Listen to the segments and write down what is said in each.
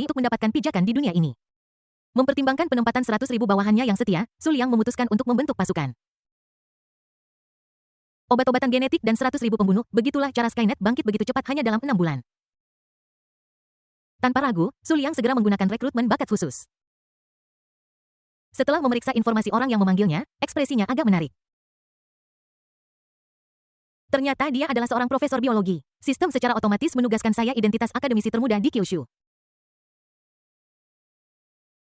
untuk mendapatkan pijakan di dunia ini. Mempertimbangkan penempatan 100.000 bawahannya yang setia, Su Liang memutuskan untuk membentuk pasukan. Obat-obatan genetik dan 100.000 pembunuh, begitulah cara Skynet bangkit begitu cepat hanya dalam 6 bulan. Tanpa ragu, Su Liang segera menggunakan rekrutmen bakat khusus. Setelah memeriksa informasi orang yang memanggilnya, ekspresinya agak menarik. Ternyata dia adalah seorang profesor biologi. Sistem secara otomatis menugaskan saya identitas akademisi termuda di Kyushu.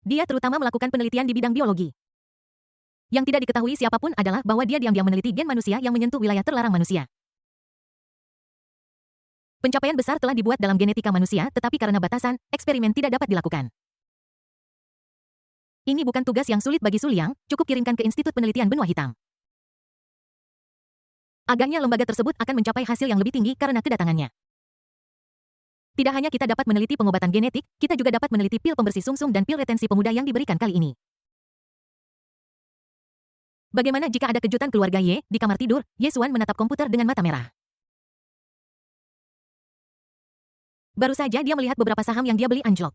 Dia terutama melakukan penelitian di bidang biologi. Yang tidak diketahui siapapun adalah bahwa dia diam-diam meneliti gen manusia yang menyentuh wilayah terlarang manusia. Pencapaian besar telah dibuat dalam genetika manusia, tetapi karena batasan, eksperimen tidak dapat dilakukan. Ini bukan tugas yang sulit bagi Su Liang, cukup kirimkan ke Institut Penelitian Benua Hitam. Agaknya lembaga tersebut akan mencapai hasil yang lebih tinggi karena kedatangannya. Tidak hanya kita dapat meneliti pengobatan genetik, kita juga dapat meneliti pil pembersih sumsum dan pil retensi pemuda yang diberikan kali ini. Bagaimana jika ada kejutan keluarga Ye? Di kamar tidur, Ye Xuan menatap komputer dengan mata merah. Baru saja dia melihat beberapa saham yang dia beli anjlok.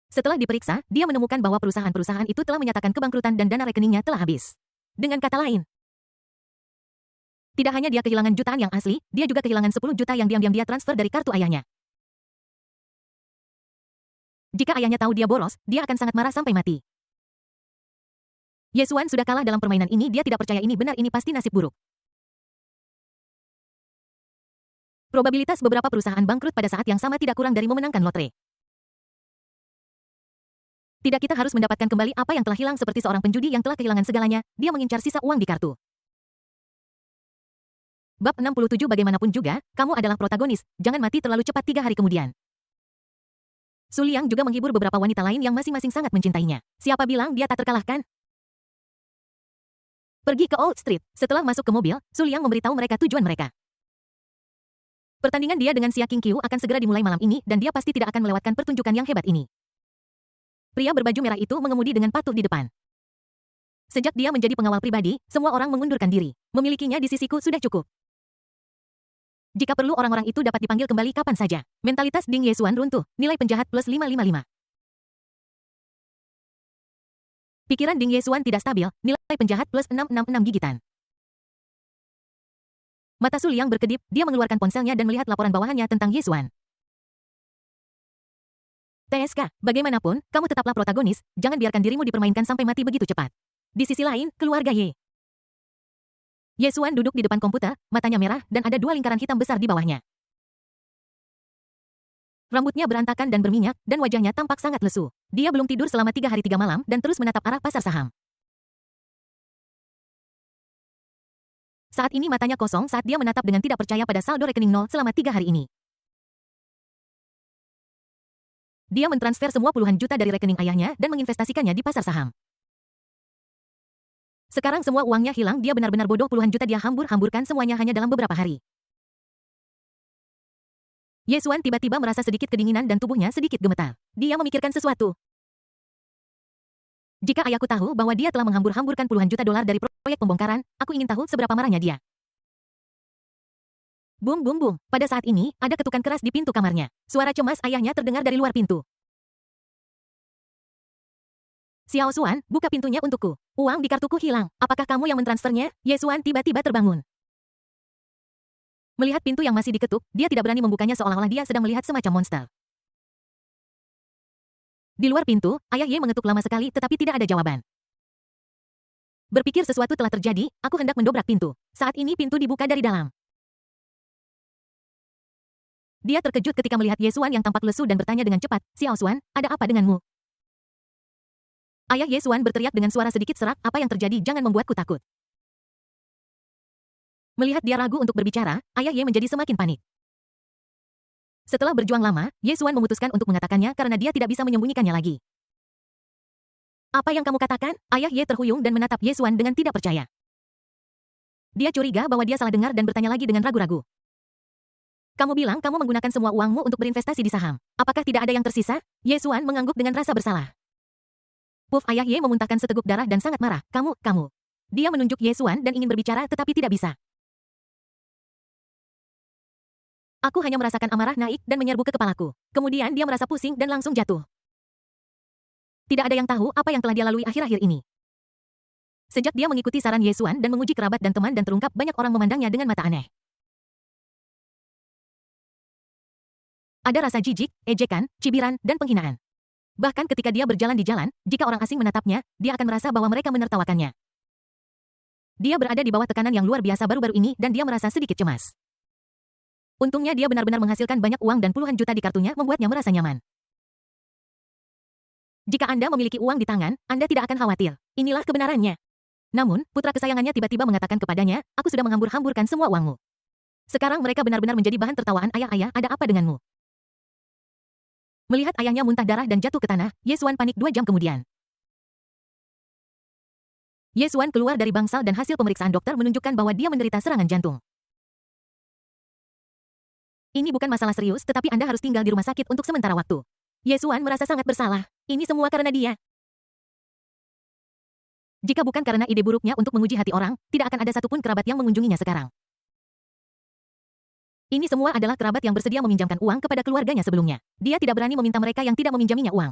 Setelah diperiksa, dia menemukan bahwa perusahaan-perusahaan itu telah menyatakan kebangkrutan dan dana rekeningnya telah habis. Dengan kata lain, tidak hanya dia kehilangan jutaan yang asli, dia juga kehilangan 10 juta yang diam-diam dia transfer dari kartu ayahnya. Jika ayahnya tahu dia boros, dia akan sangat marah sampai mati. Ye Xuan sudah kalah dalam permainan ini, dia tidak percaya ini benar, ini pasti nasib buruk. Probabilitas beberapa perusahaan bangkrut pada saat yang sama tidak kurang dari memenangkan lotre. Tidak, kita harus mendapatkan kembali apa yang telah hilang seperti seorang penjudi yang telah kehilangan segalanya, dia mengincar sisa uang di kartu. Bab 67. Bagaimanapun juga, kamu adalah protagonis, jangan mati terlalu cepat. 3 hari kemudian, Su Liang juga menghibur beberapa wanita lain yang masing-masing sangat mencintainya. Siapa bilang dia tak terkalahkan? Pergi ke Old Street. Setelah masuk ke mobil, Su Liang memberitahu mereka tujuan mereka. Pertandingan dia dengan Xia Qingqiu akan segera dimulai malam ini dan dia pasti tidak akan melewatkan pertunjukan yang hebat ini. Pria berbaju merah itu mengemudi dengan patuh di depan. Sejak dia menjadi pengawal pribadi, semua orang mengundurkan diri. Memilikinya di sisiku sudah cukup. Jika perlu orang-orang itu dapat dipanggil kembali kapan saja. Mentalitas Ding Ye Xuan runtuh, nilai penjahat plus 555. Pikiran Ding Ye Xuan tidak stabil, nilai penjahat plus 666 gigitan. Mata Su Liang berkedip, dia mengeluarkan ponselnya dan melihat laporan bawahannya tentang Ye Xuan. TSK, bagaimanapun, kamu tetaplah protagonis, jangan biarkan dirimu dipermainkan sampai mati begitu cepat. Di sisi lain, keluarga Ye. Ye Xuan duduk di depan komputer, matanya merah, dan ada 2 lingkaran hitam besar di bawahnya. Rambutnya berantakan dan berminyak, dan wajahnya tampak sangat lesu. Dia belum tidur selama 3 hari 3 malam, dan terus menatap arah pasar saham. Saat ini matanya kosong saat dia menatap dengan tidak percaya pada saldo rekening nol selama 3 hari ini. Dia mentransfer semua puluhan juta dari rekening ayahnya dan menginvestasikannya di pasar saham. Sekarang semua uangnya hilang, dia benar-benar bodoh, puluhan juta dia hambur-hamburkan semuanya hanya dalam beberapa hari. Ye Xuan tiba-tiba merasa sedikit kedinginan dan tubuhnya sedikit gemetar. Dia memikirkan sesuatu. Jika ayahku tahu bahwa dia telah menghambur-hamburkan puluhan juta dolar dari proyek pembongkaran, aku ingin tahu seberapa marahnya dia. Bum bum bum. Pada saat ini, ada ketukan keras di pintu kamarnya. Suara cemas ayahnya terdengar dari luar pintu. Xiao Xuan, buka pintunya untukku. Uang di kartuku hilang. Apakah kamu yang mentransfernya? Ye Xuan tiba-tiba terbangun. Melihat pintu yang masih diketuk, dia tidak berani membukanya seolah-olah dia sedang melihat semacam monster. Di luar pintu, ayah Ye mengetuk lama sekali tetapi tidak ada jawaban. Berpikir sesuatu telah terjadi, aku hendak mendobrak pintu. Saat ini pintu dibuka dari dalam. Dia terkejut ketika melihat Ye Xuan yang tampak lesu dan bertanya dengan cepat, Xiao Xuan, ada apa denganmu? Ayah Ye Xuan berteriak dengan suara sedikit serak, apa yang terjadi, jangan membuatku takut. Melihat dia ragu untuk berbicara, ayah Ye menjadi semakin panik. Setelah berjuang lama, Ye Xuan memutuskan untuk mengatakannya karena dia tidak bisa menyembunyikannya lagi. Apa yang kamu katakan? Ayah Ye terhuyung dan menatap Ye Xuan dengan tidak percaya. Dia curiga bahwa dia salah dengar dan bertanya lagi dengan ragu-ragu. Kamu bilang kamu menggunakan semua uangmu untuk berinvestasi di saham. Apakah tidak ada yang tersisa? Ye Xuan mengangguk dengan rasa bersalah. Puff, ayah Ye memuntahkan seteguk darah dan sangat marah. Kamu. Dia menunjuk Ye Xuan dan ingin berbicara tetapi tidak bisa. Aku hanya merasakan amarah naik dan menyerbu ke kepalaku. Kemudian dia merasa pusing dan langsung jatuh. Tidak ada yang tahu apa yang telah dia lalui akhir-akhir ini. Sejak dia mengikuti saran Ye Xuan dan menguji kerabat dan teman dan terungkap banyak orang memandangnya dengan mata aneh. Ada rasa jijik, ejekan, cibiran, dan penghinaan. Bahkan ketika dia berjalan di jalan, jika orang asing menatapnya, dia akan merasa bahwa mereka menertawakannya. Dia berada di bawah tekanan yang luar biasa baru-baru ini dan dia merasa sedikit cemas. Untungnya dia benar-benar menghasilkan banyak uang dan puluhan juta di kartunya membuatnya merasa nyaman. Jika Anda memiliki uang di tangan, Anda tidak akan khawatir. Inilah kebenarannya. Namun, putra kesayangannya tiba-tiba mengatakan kepadanya, aku sudah menghambur-hamburkan semua uangmu. Sekarang mereka benar-benar menjadi bahan tertawaan ayah-ayah, ada apa denganmu? Melihat ayahnya muntah darah dan jatuh ke tanah, Ye Xuan panik 2 jam kemudian. Ye Xuan keluar dari bangsal dan hasil pemeriksaan dokter menunjukkan bahwa dia menderita serangan jantung. Ini bukan masalah serius, tetapi Anda harus tinggal di rumah sakit untuk sementara waktu. Ye Xuan merasa sangat bersalah. Ini semua karena dia. Jika bukan karena ide buruknya untuk menguji hati orang, tidak akan ada satupun kerabat yang mengunjunginya sekarang. Ini semua adalah kerabat yang bersedia meminjamkan uang kepada keluarganya sebelumnya. Dia tidak berani meminta mereka yang tidak meminjaminya uang.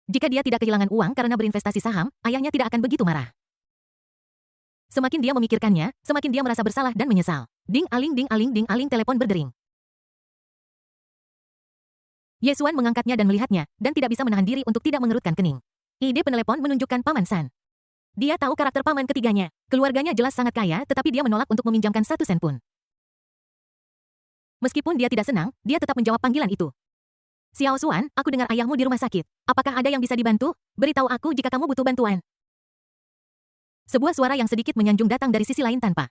Jika dia tidak kehilangan uang karena berinvestasi saham, ayahnya tidak akan begitu marah. Semakin dia memikirkannya, semakin dia merasa bersalah dan menyesal. Ding aling, telepon berdering. Ye Xuan mengangkatnya dan melihatnya, dan tidak bisa menahan diri untuk tidak mengerutkan kening. Ide penelepon menunjukkan Paman San. Dia tahu karakter paman ketiganya. Keluarganya jelas sangat kaya, tetapi dia menolak untuk meminjamkan 1 sen pun. Meskipun dia tidak senang, dia tetap menjawab panggilan itu. Xiao Xuan, aku dengar ayahmu di rumah sakit. Apakah ada yang bisa dibantu? Beritahu aku jika kamu butuh bantuan. Sebuah suara yang sedikit menyanjung datang dari sisi lain tanpa.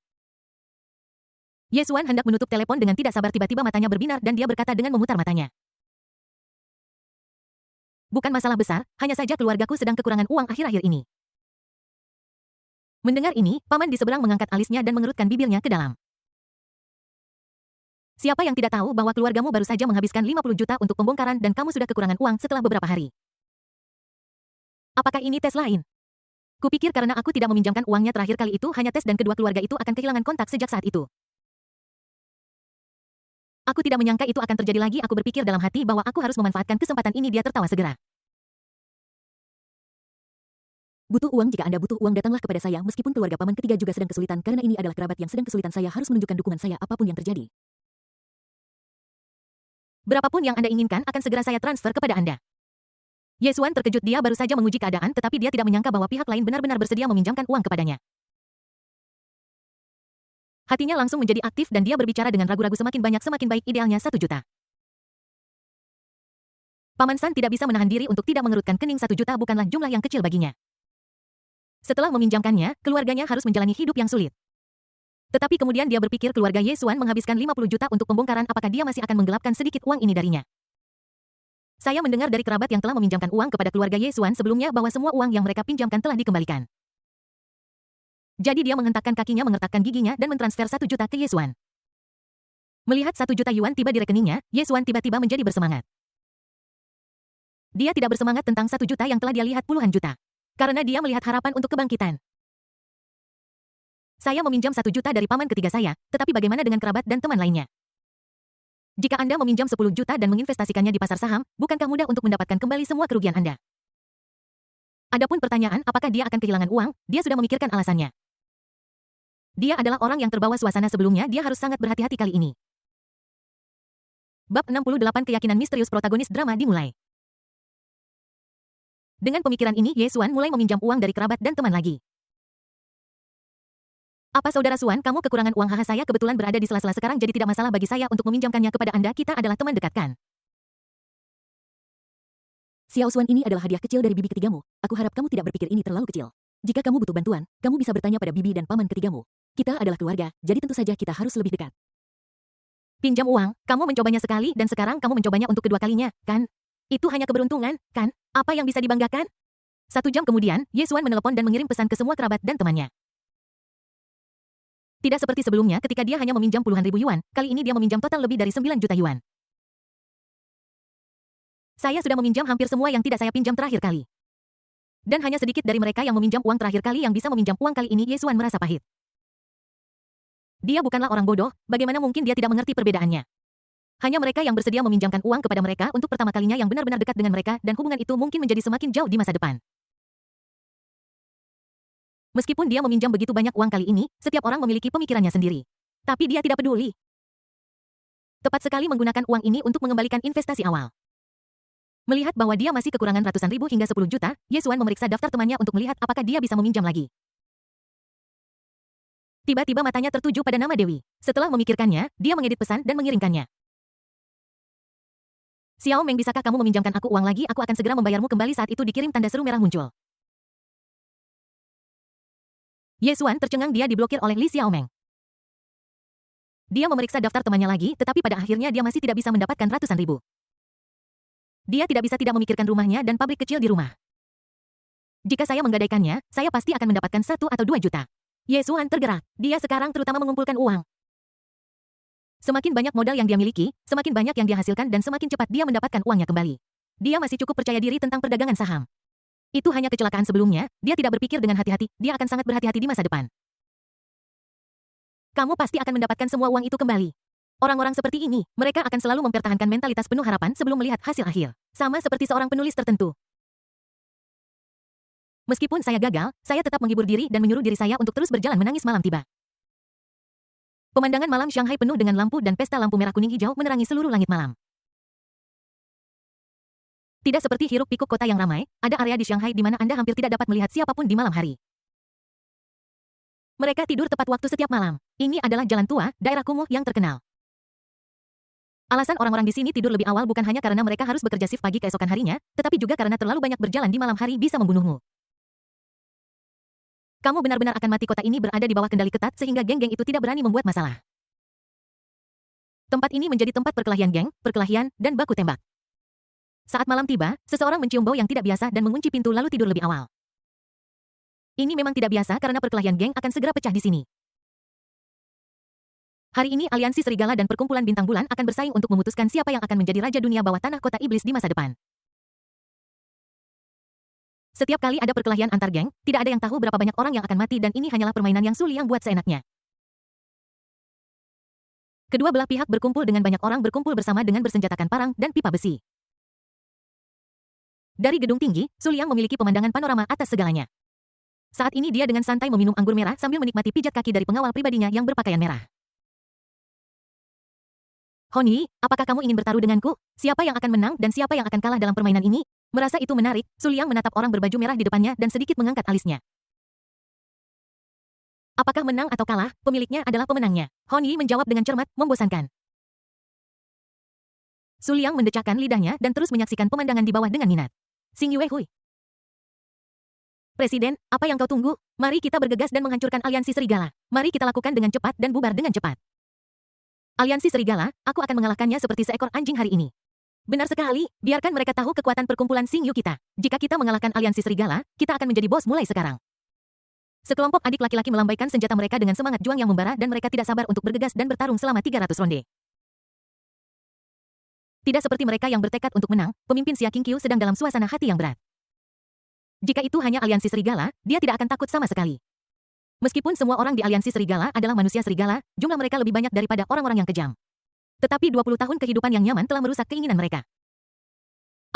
Ye Xuan hendak menutup telepon dengan tidak sabar, tiba-tiba matanya berbinar dan dia berkata dengan memutar matanya. Bukan masalah besar, hanya saja keluargaku sedang kekurangan uang akhir-akhir ini. Mendengar ini, paman di seberang mengangkat alisnya dan mengerutkan bibirnya ke dalam. Siapa yang tidak tahu bahwa keluargamu baru saja menghabiskan 50 juta untuk pembongkaran dan kamu sudah kekurangan uang setelah beberapa hari? Apakah ini tes lain? Kupikir karena aku tidak meminjamkan uangnya terakhir kali itu hanya tes dan kedua keluarga itu akan kehilangan kontak sejak saat itu. Aku tidak menyangka itu akan terjadi lagi. Aku berpikir dalam hati bahwa aku harus memanfaatkan kesempatan ini. Dia tertawa segera. Butuh uang? Jika Anda butuh uang, datanglah kepada saya. Meskipun keluarga paman ketiga juga sedang kesulitan, karena ini adalah kerabat yang sedang kesulitan, saya harus menunjukkan dukungan saya apapun yang terjadi. Berapapun yang Anda inginkan akan segera saya transfer kepada Anda. Ye Xuan terkejut. Dia baru saja menguji keadaan, tetapi dia tidak menyangka bahwa pihak lain benar-benar bersedia meminjamkan uang kepadanya. Hatinya langsung menjadi aktif dan dia berbicara dengan ragu-ragu. Semakin banyak semakin baik, idealnya 1 juta. Paman San tidak bisa menahan diri untuk tidak mengerutkan kening. 1 juta bukanlah jumlah yang kecil baginya. Setelah meminjamkannya, keluarganya harus menjalani hidup yang sulit. Tetapi kemudian dia berpikir keluarga Ye Xuan menghabiskan 50 juta untuk pembongkaran, apakah dia masih akan menggelapkan sedikit uang ini darinya? Saya mendengar dari kerabat yang telah meminjamkan uang kepada keluarga Ye Xuan sebelumnya bahwa semua uang yang mereka pinjamkan telah dikembalikan. Jadi dia menghentakkan kakinya, mengertakkan giginya, dan mentransfer 1 juta ke Ye Xuan. Melihat 1 juta yuan tiba di rekeningnya, Ye Xuan tiba-tiba menjadi bersemangat. Dia tidak bersemangat tentang 1 juta yang telah dia lihat puluhan juta. Karena dia melihat harapan untuk kebangkitan. Saya meminjam 1 juta dari paman ketiga saya, tetapi bagaimana dengan kerabat dan teman lainnya? Jika Anda meminjam 10 juta dan menginvestasikannya di pasar saham, bukankah mudah untuk mendapatkan kembali semua kerugian Anda? Adapun pertanyaan apakah dia akan kehilangan uang, dia sudah memikirkan alasannya. Dia adalah orang yang terbawa suasana sebelumnya, dia harus sangat berhati-hati kali ini. Bab 68 Keyakinan misterius. Protagonis drama dimulai. Dengan pemikiran ini, Ye Xuan mulai meminjam uang dari kerabat dan teman lagi. Apa saudara Xuan, kamu kekurangan uang? Haha, saya kebetulan berada di sela-sela sekarang, jadi tidak masalah bagi saya untuk meminjamkannya kepada Anda. Kita adalah teman dekat, kan? Xiao Xuan, ini adalah hadiah kecil dari bibi ketigamu. Aku harap kamu tidak berpikir ini terlalu kecil. Jika kamu butuh bantuan, kamu bisa bertanya pada bibi dan paman ketigamu. Kita adalah keluarga, jadi tentu saja kita harus lebih dekat. Pinjam uang, kamu mencobanya sekali dan sekarang kamu mencobanya untuk kedua kalinya, kan? Itu hanya keberuntungan, kan? Apa yang bisa dibanggakan? 1 jam kemudian, Ye Xuan menelepon dan mengirim pesan ke semua kerabat dan temannya. Tidak seperti sebelumnya ketika dia hanya meminjam puluhan ribu yuan, kali ini dia meminjam total lebih dari 9 juta yuan. Saya sudah meminjam hampir semua yang tidak saya pinjam terakhir kali. Dan hanya sedikit dari mereka yang meminjam uang terakhir kali yang bisa meminjam uang kali ini. Ye Xuan merasa pahit. Dia bukanlah orang bodoh, bagaimana mungkin dia tidak mengerti perbedaannya? Hanya mereka yang bersedia meminjamkan uang kepada mereka untuk pertama kalinya yang benar-benar dekat dengan mereka dan hubungan itu mungkin menjadi semakin jauh di masa depan. Meskipun dia meminjam begitu banyak uang kali ini, setiap orang memiliki pemikirannya sendiri. Tapi dia tidak peduli. Tepat sekali menggunakan uang ini untuk mengembalikan investasi awal. Melihat bahwa dia masih kekurangan ratusan ribu hingga 10 juta, Ye Xuan memeriksa daftar temannya untuk melihat apakah dia bisa meminjam lagi. Tiba-tiba matanya tertuju pada nama Dewi. Setelah memikirkannya, dia mengedit pesan dan mengirimkannya. Xiao Meng, bisakah kamu meminjamkan aku uang lagi? Aku akan segera membayarmu kembali. Saat itu dikirim tanda seru merah muncul. Ye Xuan tercengang, dia diblokir oleh Li Xiaomeng. Dia memeriksa daftar temannya lagi, tetapi pada akhirnya dia masih tidak bisa mendapatkan ratusan ribu. Dia tidak bisa tidak memikirkan rumahnya dan pabrik kecil di rumah. Jika saya menggadaikannya, saya pasti akan mendapatkan 1 atau 2 juta. Ye Xuan tergerak. Dia sekarang terutama mengumpulkan uang. Semakin banyak modal yang dia miliki, semakin banyak yang dia hasilkan dan semakin cepat dia mendapatkan uangnya kembali. Dia masih cukup percaya diri tentang perdagangan saham. Itu hanya kecelakaan sebelumnya, dia tidak berpikir dengan hati-hati, dia akan sangat berhati-hati di masa depan. Kamu pasti akan mendapatkan semua uang itu kembali. Orang-orang seperti ini, mereka akan selalu mempertahankan mentalitas penuh harapan sebelum melihat hasil akhir. Sama seperti seorang penulis tertentu. Meskipun saya gagal, saya tetap menghibur diri dan menyuruh diri saya untuk terus berjalan menangis. Malam tiba. Pemandangan malam Shanghai penuh dengan lampu dan pesta lampu merah kuning hijau menerangi seluruh langit malam. Tidak seperti hiruk-pikuk kota yang ramai, ada area di Shanghai di mana Anda hampir tidak dapat melihat siapapun di malam hari. Mereka tidur tepat waktu setiap malam. Ini adalah jalan tua, daerah kumuh yang terkenal. Alasan orang-orang di sini tidur lebih awal bukan hanya karena mereka harus bekerja shift pagi keesokan harinya, tetapi juga karena terlalu banyak berjalan di malam hari bisa membunuhmu. Kamu benar-benar akan mati. Kota ini berada di bawah kendali ketat sehingga geng-geng itu tidak berani membuat masalah. Tempat ini menjadi tempat perkelahian geng, perkelahian, dan baku tembak. Saat malam tiba, seseorang mencium bau yang tidak biasa dan mengunci pintu lalu tidur lebih awal. Ini memang tidak biasa karena perkelahian geng akan segera pecah di sini. Hari ini Aliansi Serigala dan Perkumpulan Bintang Bulan akan bersaing untuk memutuskan siapa yang akan menjadi Raja Dunia Bawah Tanah Kota Iblis di masa depan. Setiap kali ada perkelahian antar geng, tidak ada yang tahu berapa banyak orang yang akan mati dan ini hanyalah permainan yang Su Liang buat seenaknya. Kedua belah pihak berkumpul dengan banyak orang berkumpul bersama dengan bersenjatakan parang dan pipa besi. Dari gedung tinggi, Su Liang memiliki pemandangan panorama atas segalanya. Saat ini dia dengan santai meminum anggur merah sambil menikmati pijat kaki dari pengawal pribadinya yang berpakaian merah. Hon Yi, apakah kamu ingin bertaruh denganku? Siapa yang akan menang dan siapa yang akan kalah dalam permainan ini? Merasa itu menarik, Su Liang menatap orang berbaju merah di depannya dan sedikit mengangkat alisnya. Apakah menang atau kalah, pemiliknya adalah pemenangnya. Hon Yi menjawab dengan cermat, membosankan. Su Liang mendecakkan lidahnya dan terus menyaksikan pemandangan di bawah dengan minat. Xing Yue Hui. Presiden, apa yang kau tunggu? Mari kita bergegas dan menghancurkan Aliansi Serigala. Mari kita lakukan dengan cepat dan bubar dengan cepat. Aliansi Serigala, aku akan mengalahkannya seperti seekor anjing hari ini. Benar sekali, biarkan mereka tahu kekuatan perkumpulan Xing Yu kita. Jika kita mengalahkan Aliansi Serigala, kita akan menjadi bos mulai sekarang. Sekelompok adik laki-laki melambaikan senjata mereka dengan semangat juang yang membara dan mereka tidak sabar untuk bergegas dan bertarung selama 300 ronde. Tidak seperti mereka yang bertekad untuk menang, pemimpin Xia Qingqiu sedang dalam suasana hati yang berat. Jika itu hanya Aliansi Serigala, dia tidak akan takut sama sekali. Meskipun semua orang di Aliansi Serigala adalah manusia serigala, jumlah mereka lebih banyak daripada orang-orang yang kejam. Tetapi 20 tahun kehidupan yang nyaman telah merusak keinginan mereka.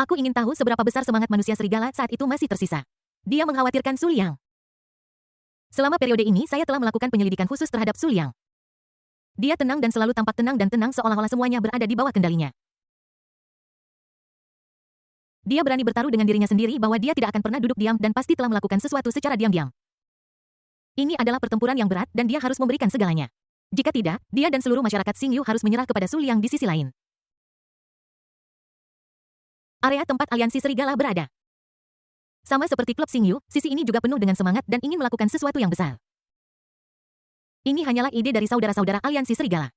Aku ingin tahu seberapa besar semangat manusia serigala saat itu masih tersisa. Dia mengkhawatirkan Su Liang. Selama periode ini saya telah melakukan penyelidikan khusus terhadap Su Liang. Dia tenang dan selalu tampak tenang dan tenang seolah-olah semuanya berada di bawah kendalinya. Dia berani bertaruh dengan dirinya sendiri bahwa dia tidak akan pernah duduk diam dan pasti telah melakukan sesuatu secara diam-diam. Ini adalah pertempuran yang berat dan dia harus memberikan segalanya. Jika tidak, dia dan seluruh masyarakat Xing Yu harus menyerah kepada Su Liang di sisi lain. Area tempat Aliansi Serigala berada. Sama seperti klub Xing Yu, sisi ini juga penuh dengan semangat dan ingin melakukan sesuatu yang besar. Ini hanyalah ide dari saudara-saudara Aliansi Serigala.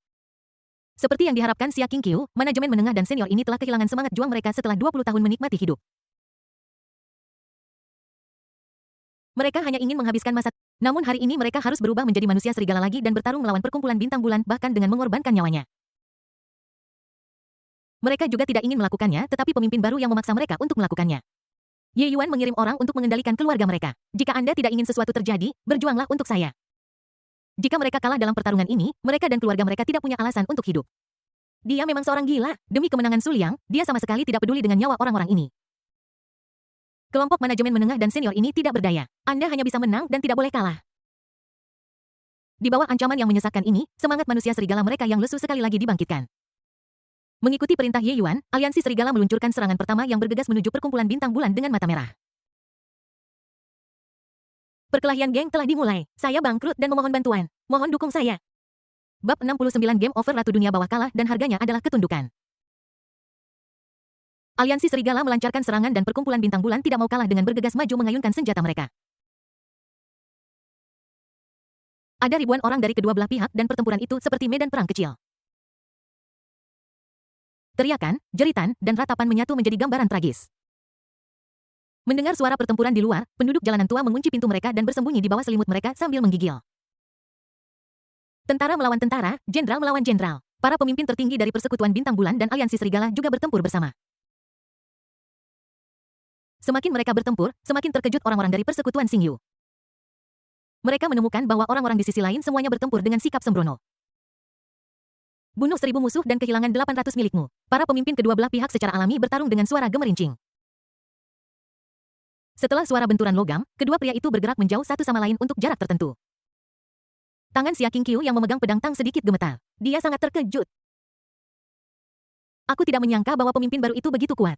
Seperti yang diharapkan Xia Qingqiu, manajemen menengah dan senior ini telah kehilangan semangat juang mereka setelah 20 tahun menikmati hidup. Mereka hanya ingin menghabiskan masa. Namun hari ini mereka harus berubah menjadi manusia serigala lagi dan bertarung melawan perkumpulan bintang bulan bahkan dengan mengorbankan nyawanya. Mereka juga tidak ingin melakukannya, tetapi pemimpin baru yang memaksa mereka untuk melakukannya. Ye Yuan mengirim orang untuk mengendalikan keluarga mereka. Jika Anda tidak ingin sesuatu terjadi, berjuanglah untuk saya. Jika mereka kalah dalam pertarungan ini, mereka dan keluarga mereka tidak punya alasan untuk hidup. Dia memang seorang gila. Demi kemenangan Su Liang, dia sama sekali tidak peduli dengan nyawa orang-orang ini. Kelompok manajemen menengah dan senior ini tidak berdaya. Anda hanya bisa menang dan tidak boleh kalah. Di bawah ancaman yang menyesakkan ini, semangat manusia serigala mereka yang lesu sekali lagi dibangkitkan. Mengikuti perintah Ye Yuan, aliansi serigala meluncurkan serangan pertama yang bergegas menuju perkumpulan bintang bulan dengan mata merah. Perkelahian geng telah dimulai. Saya bangkrut dan memohon bantuan. Mohon dukung saya. Bab 69 Game Over Ratu Dunia Bawah kalah dan harganya adalah ketundukan. Aliansi serigala melancarkan serangan dan perkumpulan bintang bulan tidak mau kalah dengan bergegas maju mengayunkan senjata mereka. Ada ribuan orang dari kedua belah pihak dan pertempuran itu seperti medan perang kecil. Teriakan, jeritan, dan ratapan menyatu menjadi gambaran tragis. Mendengar suara pertempuran di luar, penduduk jalanan tua mengunci pintu mereka dan bersembunyi di bawah selimut mereka sambil menggigil. Tentara melawan tentara, jenderal melawan jenderal. Para pemimpin tertinggi dari Persekutuan Bintang Bulan dan Aliansi Serigala juga bertempur bersama. Semakin mereka bertempur, semakin terkejut orang-orang dari Persekutuan Xingyu. Mereka menemukan bahwa orang-orang di sisi lain semuanya bertempur dengan sikap sembrono. Bunuh 1000 musuh dan kehilangan 800 milikmu. Para pemimpin kedua belah pihak secara alami bertarung dengan suara gemerincing. Setelah suara benturan logam, kedua pria itu bergerak menjauh satu sama lain untuk jarak tertentu. Tangan Xia Qingqiu yang memegang pedang tang sedikit gemetar. Dia sangat terkejut. Aku tidak menyangka bahwa pemimpin baru itu begitu kuat.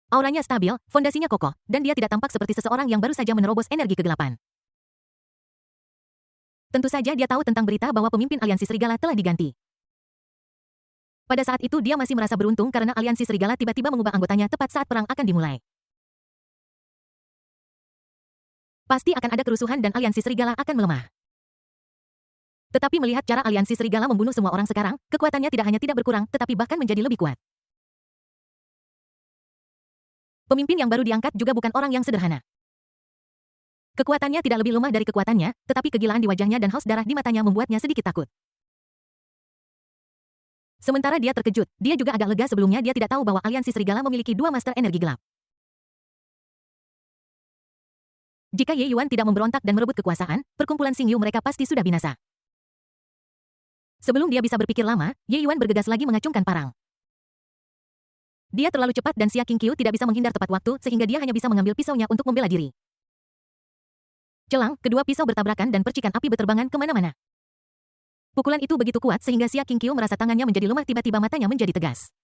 Auranya stabil, fondasinya kokoh, dan dia tidak tampak seperti seseorang yang baru saja menerobos energi kegelapan. Tentu saja dia tahu tentang berita bahwa pemimpin Aliansi Serigala telah diganti. Pada saat itu dia masih merasa beruntung karena Aliansi Serigala tiba-tiba mengubah anggotanya tepat saat perang akan dimulai. Pasti akan ada kerusuhan dan Aliansi Serigala akan melemah. Tetapi melihat cara Aliansi Serigala membunuh semua orang sekarang, kekuatannya tidak hanya tidak berkurang, tetapi bahkan menjadi lebih kuat. Pemimpin yang baru diangkat juga bukan orang yang sederhana. Kekuatannya tidak lebih lemah dari kekuatannya, tetapi kegilaan di wajahnya dan haus darah di matanya membuatnya sedikit takut. Sementara dia terkejut, dia juga agak lega sebelumnya dia tidak tahu bahwa Aliansi Serigala memiliki dua master energi gelap. Jika Ye Yuan tidak memberontak dan merebut kekuasaan, perkumpulan Xingyu mereka pasti sudah binasa. Sebelum dia bisa berpikir lama, Ye Yuan bergegas lagi mengacungkan parang. Dia terlalu cepat dan Xia Qingqiu tidak bisa menghindar tepat waktu sehingga dia hanya bisa mengambil pisaunya untuk membela diri. Celang, kedua pisau bertabrakan dan percikan api berterbangan kemana-mana. Pukulan itu begitu kuat sehingga Xia Qingqiu merasa tangannya menjadi lemah tiba-tiba matanya menjadi tegas.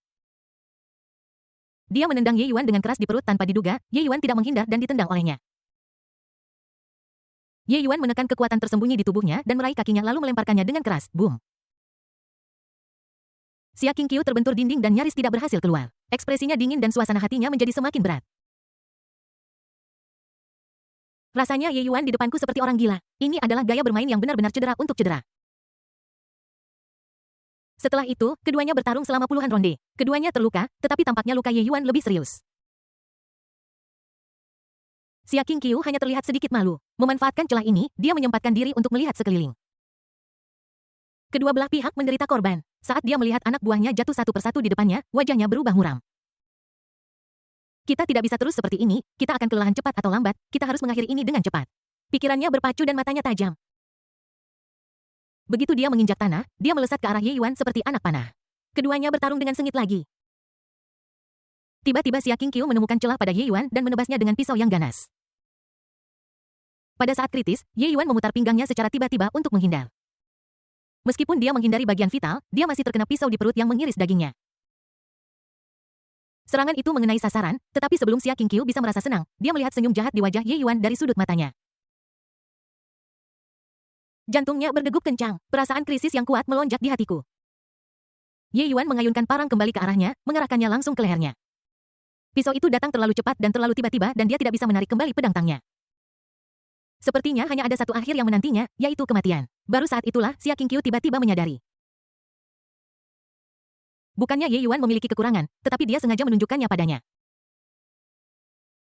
Dia menendang Ye Yuan dengan keras di perut tanpa diduga, Ye Yuan tidak menghindar dan ditendang olehnya. Ye Yuan menekan kekuatan tersembunyi di tubuhnya dan meraih kakinya lalu melemparkannya dengan keras. Boom! Xia Qingqiu terbentur dinding dan nyaris tidak berhasil keluar. Ekspresinya dingin dan suasana hatinya menjadi semakin berat. Rasanya Ye Yuan di depanku seperti orang gila. Ini adalah gaya bermain yang benar-benar cedera untuk cedera. Setelah itu, keduanya bertarung selama puluhan ronde. Keduanya terluka, tetapi tampaknya luka Ye Yuan lebih serius. Xia Qingqiu hanya terlihat sedikit malu. Memanfaatkan celah ini, dia menyempatkan diri untuk melihat sekeliling. Kedua belah pihak menderita korban. Saat dia melihat anak buahnya jatuh satu persatu di depannya, wajahnya berubah muram. Kita tidak bisa terus seperti ini, kita akan kelelahan cepat atau lambat, kita harus mengakhiri ini dengan cepat. Pikirannya berpacu dan matanya tajam. Begitu dia menginjak tanah, dia melesat ke arah Ye Yuan seperti anak panah. Keduanya bertarung dengan sengit lagi. Tiba-tiba Xia Qingqiu menemukan celah pada Ye Yuan dan menebasnya dengan pisau yang ganas. Pada saat kritis, Ye Yuan memutar pinggangnya secara tiba-tiba untuk menghindar. Meskipun dia menghindari bagian vital, dia masih terkena pisau di perut yang mengiris dagingnya. Serangan itu mengenai sasaran, tetapi sebelum Xia Qingqiu bisa merasa senang, dia melihat senyum jahat di wajah Ye Yuan dari sudut matanya. Jantungnya berdegup kencang, perasaan krisis yang kuat melonjak di hatiku. Ye Yuan mengayunkan parang kembali ke arahnya, mengarahkannya langsung ke lehernya. Pisau itu datang terlalu cepat dan terlalu tiba-tiba dan dia tidak bisa menarik kembali pedang tangnya. Sepertinya hanya ada satu akhir yang menantinya, yaitu kematian. Baru saat itulah Xia Qingqiu tiba-tiba menyadari. Bukannya Ye Yuan memiliki kekurangan, tetapi dia sengaja menunjukkannya padanya.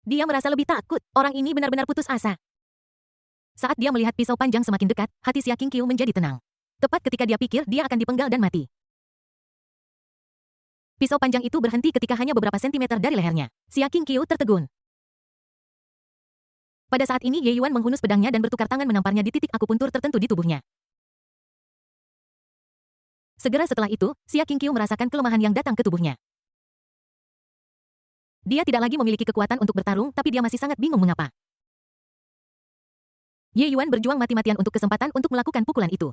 Dia merasa lebih takut, orang ini benar-benar putus asa. Saat dia melihat pisau panjang semakin dekat, hati Xia Qingqiu menjadi tenang. Tepat ketika dia pikir dia akan dipenggal dan mati. Pisau panjang itu berhenti ketika hanya beberapa sentimeter dari lehernya. Xia Qingqiu tertegun. Pada saat ini Ye Yuan menghunus pedangnya dan bertukar tangan menamparnya di titik akupuntur tertentu di tubuhnya. Segera setelah itu, Xia Qingqiu merasakan kelemahan yang datang ke tubuhnya. Dia tidak lagi memiliki kekuatan untuk bertarung, tapi dia masih sangat bingung mengapa. Ye Yuan berjuang mati-matian untuk kesempatan untuk melakukan pukulan itu.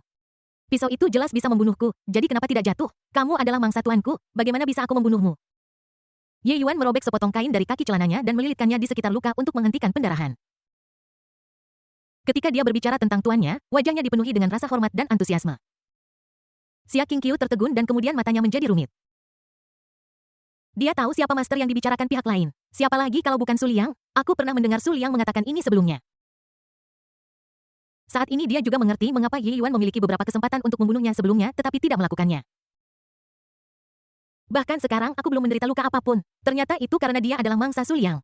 Pisau itu jelas bisa membunuhku, jadi kenapa tidak jatuh? Kamu adalah mangsa tuanku, bagaimana bisa aku membunuhmu? Ye Yuan merobek sepotong kain dari kaki celananya dan melilitkannya di sekitar luka untuk menghentikan pendarahan. Ketika dia berbicara tentang tuannya, wajahnya dipenuhi dengan rasa hormat dan antusiasme. Xia Qingqiu tertegun dan kemudian matanya menjadi rumit. Dia tahu siapa master yang dibicarakan pihak lain. Siapa lagi kalau bukan Su Liang? Aku pernah mendengar Su Liang mengatakan ini sebelumnya. Saat ini dia juga mengerti mengapa Ye Yuan memiliki beberapa kesempatan untuk membunuhnya sebelumnya tetapi tidak melakukannya. Bahkan sekarang aku belum menderita luka apapun. Ternyata itu karena dia adalah mangsa Su Liang.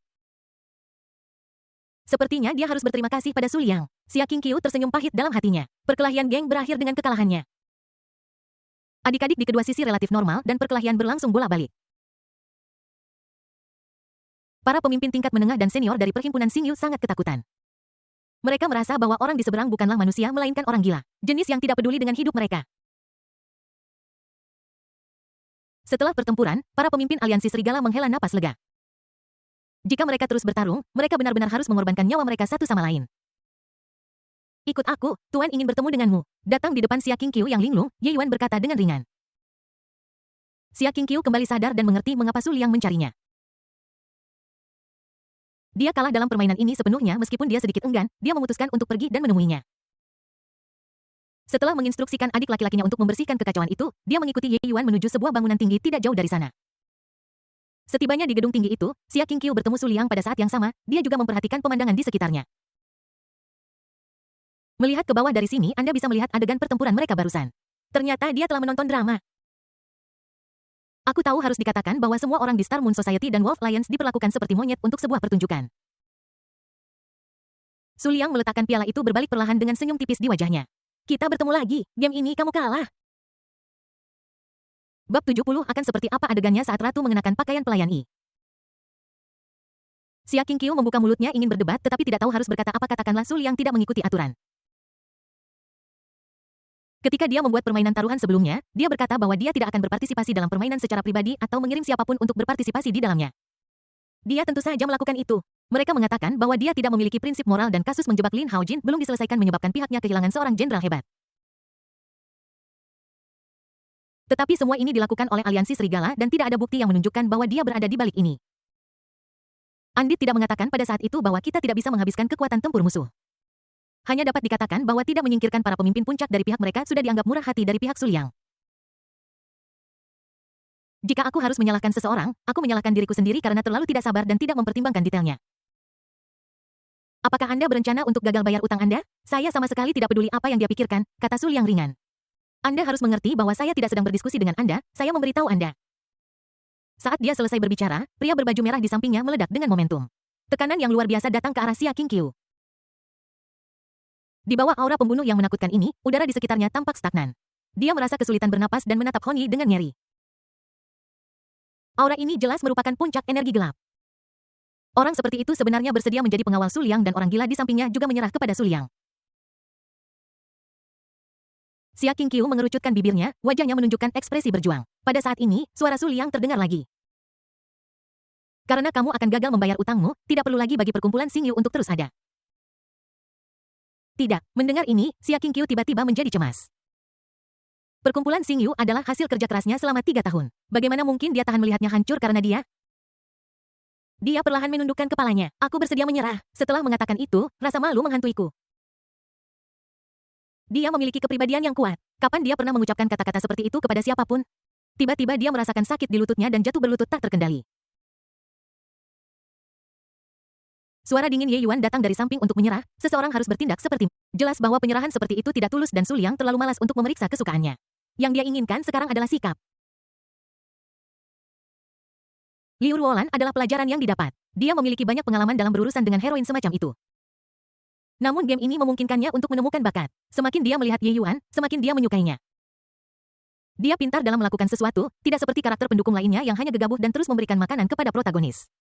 Sepertinya dia harus berterima kasih pada Su Liang. Xia Qingqiu tersenyum pahit dalam hatinya. Perkelahian geng berakhir dengan kekalahannya. Adik-adik di kedua sisi relatif normal dan perkelahian berlangsung bolak-balik. Para pemimpin tingkat menengah dan senior dari perhimpunan Xingyu sangat ketakutan. Mereka merasa bahwa orang di seberang bukanlah manusia melainkan orang gila, jenis yang tidak peduli dengan hidup mereka. Setelah pertempuran, para pemimpin aliansi serigala menghela napas lega. Jika mereka terus bertarung, mereka benar-benar harus mengorbankan nyawa mereka satu sama lain. Ikut aku, Tuan ingin bertemu denganmu. Datang di depan Xia Qingqiu yang linglung, Ye Yuan berkata dengan ringan. Xia Qingqiu kembali sadar dan mengerti mengapa Su Liang mencarinya. Dia kalah dalam permainan ini sepenuhnya meskipun dia sedikit enggan, dia memutuskan untuk pergi dan menemuinya. Setelah menginstruksikan adik laki-lakinya untuk membersihkan kekacauan itu, dia mengikuti Ye Yuan menuju sebuah bangunan tinggi tidak jauh dari sana. Setibanya di gedung tinggi itu, Xia Qingqiu bertemu Su Liang pada saat yang sama, dia juga memperhatikan pemandangan di sekitarnya. Melihat ke bawah dari sini, Anda bisa melihat adegan pertempuran mereka barusan. Ternyata dia telah menonton drama. Aku tahu harus dikatakan bahwa semua orang di Star Moon Society dan Wolf Alliance diperlakukan seperti monyet untuk sebuah pertunjukan. Su Liang meletakkan piala itu berbalik perlahan dengan senyum tipis di wajahnya. Kita bertemu lagi, game ini kamu kalah. Bab 70 akan seperti apa adegannya saat Ratu mengenakan pakaian pelayan I. Xia Qingqiu membuka mulutnya ingin berdebat tetapi tidak tahu harus berkata apa katakanlah Su Liang tidak mengikuti aturan. Ketika dia membuat permainan taruhan sebelumnya, dia berkata bahwa dia tidak akan berpartisipasi dalam permainan secara pribadi atau mengirim siapapun untuk berpartisipasi di dalamnya. Dia tentu saja melakukan itu. Mereka mengatakan bahwa dia tidak memiliki prinsip moral dan kasus menjebak Lin Haojin belum diselesaikan menyebabkan pihaknya kehilangan seorang jenderal hebat. Tetapi semua ini dilakukan oleh aliansi serigala dan tidak ada bukti yang menunjukkan bahwa dia berada di balik ini. Andit tidak mengatakan pada saat itu bahwa kita tidak bisa menghabiskan kekuatan tempur musuh. Hanya dapat dikatakan bahwa tidak menyingkirkan para pemimpin puncak dari pihak mereka sudah dianggap murah hati dari pihak Su Liang. Jika aku harus menyalahkan seseorang, aku menyalahkan diriku sendiri karena terlalu tidak sabar dan tidak mempertimbangkan detailnya. Apakah Anda berencana untuk gagal bayar utang Anda? Saya sama sekali tidak peduli apa yang dia pikirkan, kata Su Liang ringan. Anda harus mengerti bahwa saya tidak sedang berdiskusi dengan Anda, saya memberitahu Anda. Saat dia selesai berbicara, pria berbaju merah di sampingnya meledak dengan momentum. Tekanan yang luar biasa datang ke arah Xia Qingqiu. Di bawah aura pembunuh yang menakutkan ini, udara di sekitarnya tampak stagnan. Dia merasa kesulitan bernapas dan menatap Hon Yi dengan nyeri. Aura ini jelas merupakan puncak energi gelap. Orang seperti itu sebenarnya bersedia menjadi pengawal Su Liang dan orang gila di sampingnya juga menyerah kepada Su Liang. Xia Qingqiu mengerucutkan bibirnya, wajahnya menunjukkan ekspresi berjuang. Pada saat ini, suara Su Liang terdengar lagi. Karena kamu akan gagal membayar utangmu, tidak perlu lagi bagi perkumpulan Xingyu untuk terus ada. Tidak, mendengar ini, Xia Qingqiu tiba-tiba menjadi cemas. Perkumpulan Xingyu adalah hasil kerja kerasnya selama 3 tahun. Bagaimana mungkin dia tahan melihatnya hancur karena dia? Dia perlahan menundukkan kepalanya. Aku bersedia menyerah. Setelah mengatakan itu, rasa malu menghantuiku. Dia memiliki kepribadian yang kuat. Kapan dia pernah mengucapkan kata-kata seperti itu kepada siapapun? Tiba-tiba dia merasakan sakit di lututnya dan jatuh berlutut tak terkendali. Suara dingin Ye Yuan datang dari samping untuk menyerah, seseorang harus bertindak seperti. Jelas bahwa penyerahan seperti itu tidak tulus dan Su Liang terlalu malas untuk memeriksa kesukaannya. Yang dia inginkan sekarang adalah sikap. Liu Ruolan adalah pelajaran yang didapat. Dia memiliki banyak pengalaman dalam berurusan dengan heroin semacam itu. Namun game ini memungkinkannya untuk menemukan bakat. Semakin dia melihat Ye Yuan, semakin dia menyukainya. Dia pintar dalam melakukan sesuatu, tidak seperti karakter pendukung lainnya yang hanya gegabah dan terus memberikan makanan kepada protagonis.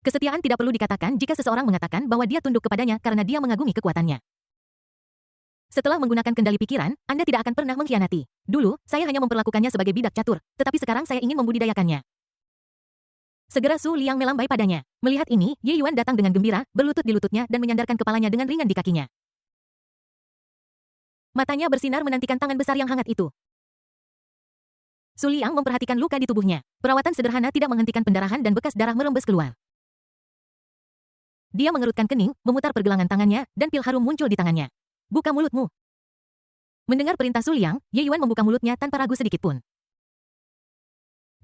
Kesetiaan tidak perlu dikatakan jika seseorang mengatakan bahwa dia tunduk kepadanya karena dia mengagumi kekuatannya. Setelah menggunakan kendali pikiran, Anda tidak akan pernah mengkhianati. Dulu, saya hanya memperlakukannya sebagai bidak catur, tetapi sekarang saya ingin membudidayakannya. Segera Su Liang melambai padanya. Melihat ini, Ye Yuan datang dengan gembira, berlutut di lututnya dan menyandarkan kepalanya dengan ringan di kakinya. Matanya bersinar menantikan tangan besar yang hangat itu. Su Liang memperhatikan luka di tubuhnya. Perawatan sederhana tidak menghentikan pendarahan dan bekas darah merembes keluar. Dia mengerutkan kening, memutar pergelangan tangannya, dan pil harum muncul di tangannya. Buka mulutmu. Mendengar perintah Su Liang, Ye Yuan membuka mulutnya tanpa ragu sedikit pun.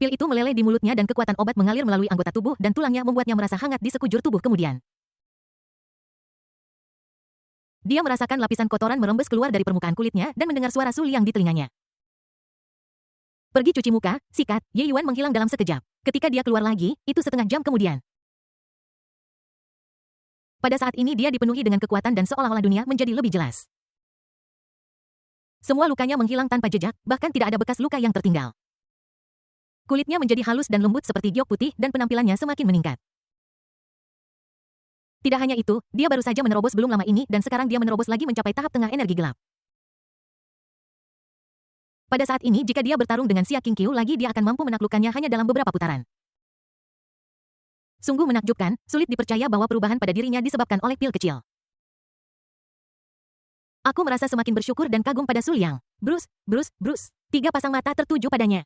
Pil itu meleleh di mulutnya dan kekuatan obat mengalir melalui anggota tubuh dan tulangnya membuatnya merasa hangat di sekujur tubuh kemudian. Dia merasakan lapisan kotoran merembes keluar dari permukaan kulitnya dan mendengar suara Su Liang di telinganya. Pergi cuci muka, sikat, Ye Yuan menghilang dalam sekejap. Ketika dia keluar lagi, itu setengah jam kemudian. Pada saat ini dia dipenuhi dengan kekuatan dan seolah-olah dunia menjadi lebih jelas. Semua lukanya menghilang tanpa jejak, bahkan tidak ada bekas luka yang tertinggal. Kulitnya menjadi halus dan lembut seperti giok putih dan penampilannya semakin meningkat. Tidak hanya itu, dia baru saja menerobos belum lama ini dan sekarang dia menerobos lagi mencapai tahap tengah energi gelap. Pada saat ini jika dia bertarung dengan Xia Qingqiu lagi dia akan mampu menaklukkannya hanya dalam beberapa putaran. Sungguh menakjubkan, sulit dipercaya bahwa perubahan pada dirinya disebabkan oleh pil kecil. Aku merasa semakin bersyukur dan kagum pada Su Liang. Brus. 3 pasang mata tertuju padanya.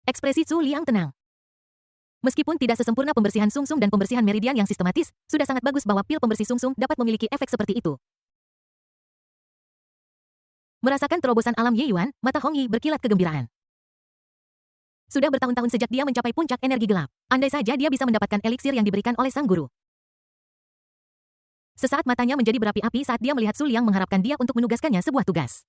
Ekspresi Su Liang tenang. Meskipun tidak sesempurna pembersihan sumsum dan pembersihan meridian yang sistematis, sudah sangat bagus bahwa pil pembersih sumsum dapat memiliki efek seperti itu. Merasakan terobosan alam Ye Yuan, mata Hong Yi berkilat kegembiraan. Sudah bertahun-tahun sejak dia mencapai puncak energi gelap. Andai saja dia bisa mendapatkan eliksir yang diberikan oleh sang guru. Sesaat matanya menjadi berapi-api saat dia melihat Su Liang mengharapkan dia untuk menugaskannya sebuah tugas.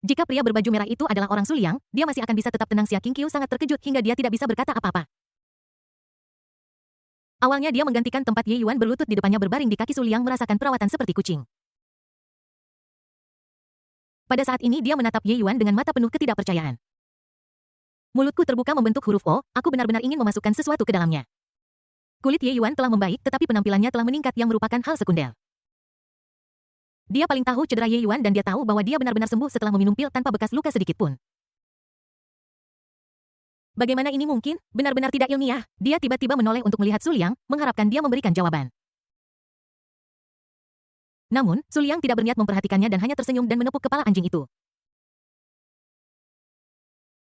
Jika pria berbaju merah itu adalah orang Su Liang, dia masih akan bisa tetap tenang. Xia Qingqiu sangat terkejut hingga dia tidak bisa berkata apa-apa. Awalnya dia menggantikan tempat Ye Yuan berlutut di depannya berbaring di kaki Su Liang merasakan perawatan seperti kucing. Pada saat ini dia menatap Ye Yuan dengan mata penuh ketidakpercayaan. Mulutku terbuka membentuk huruf O, aku benar-benar ingin memasukkan sesuatu ke dalamnya. Kulit Ye Yuan telah membaik tetapi penampilannya telah meningkat yang merupakan hal sekunder. Dia paling tahu cedera Ye Yuan dan dia tahu bahwa dia benar-benar sembuh setelah meminum pil tanpa bekas luka sedikit pun. Bagaimana ini mungkin? Benar-benar tidak ilmiah. Dia tiba-tiba menoleh untuk melihat Su Liang, mengharapkan dia memberikan jawaban. Namun, Su Liang tidak berniat memperhatikannya dan hanya tersenyum dan menepuk kepala anjing itu.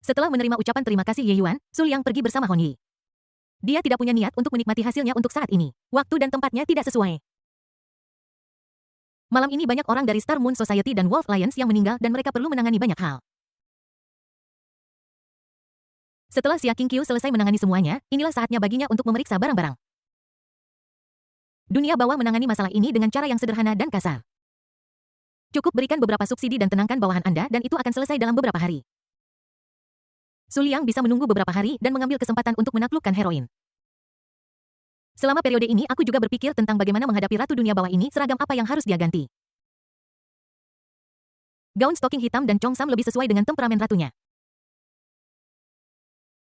Setelah menerima ucapan terima kasih Ye Yuan, Su Liang pergi bersama Hong Yi. Dia tidak punya niat untuk menikmati hasilnya untuk saat ini. Waktu dan tempatnya tidak sesuai. Malam ini banyak orang dari Star Moon Society dan Wolf Alliance yang meninggal dan mereka perlu menangani banyak hal. Setelah Xia Qingqiu selesai menangani semuanya, inilah saatnya baginya untuk memeriksa barang-barang. Dunia bawah menangani masalah ini dengan cara yang sederhana dan kasar. Cukup berikan beberapa subsidi dan tenangkan bawahan Anda dan itu akan selesai dalam beberapa hari. Su Liang bisa menunggu beberapa hari dan mengambil kesempatan untuk menaklukkan heroin. Selama periode ini aku juga berpikir tentang bagaimana menghadapi ratu dunia bawah ini, seragam apa yang harus dia ganti. Gaun stoking hitam dan congsam lebih sesuai dengan temperamen ratunya.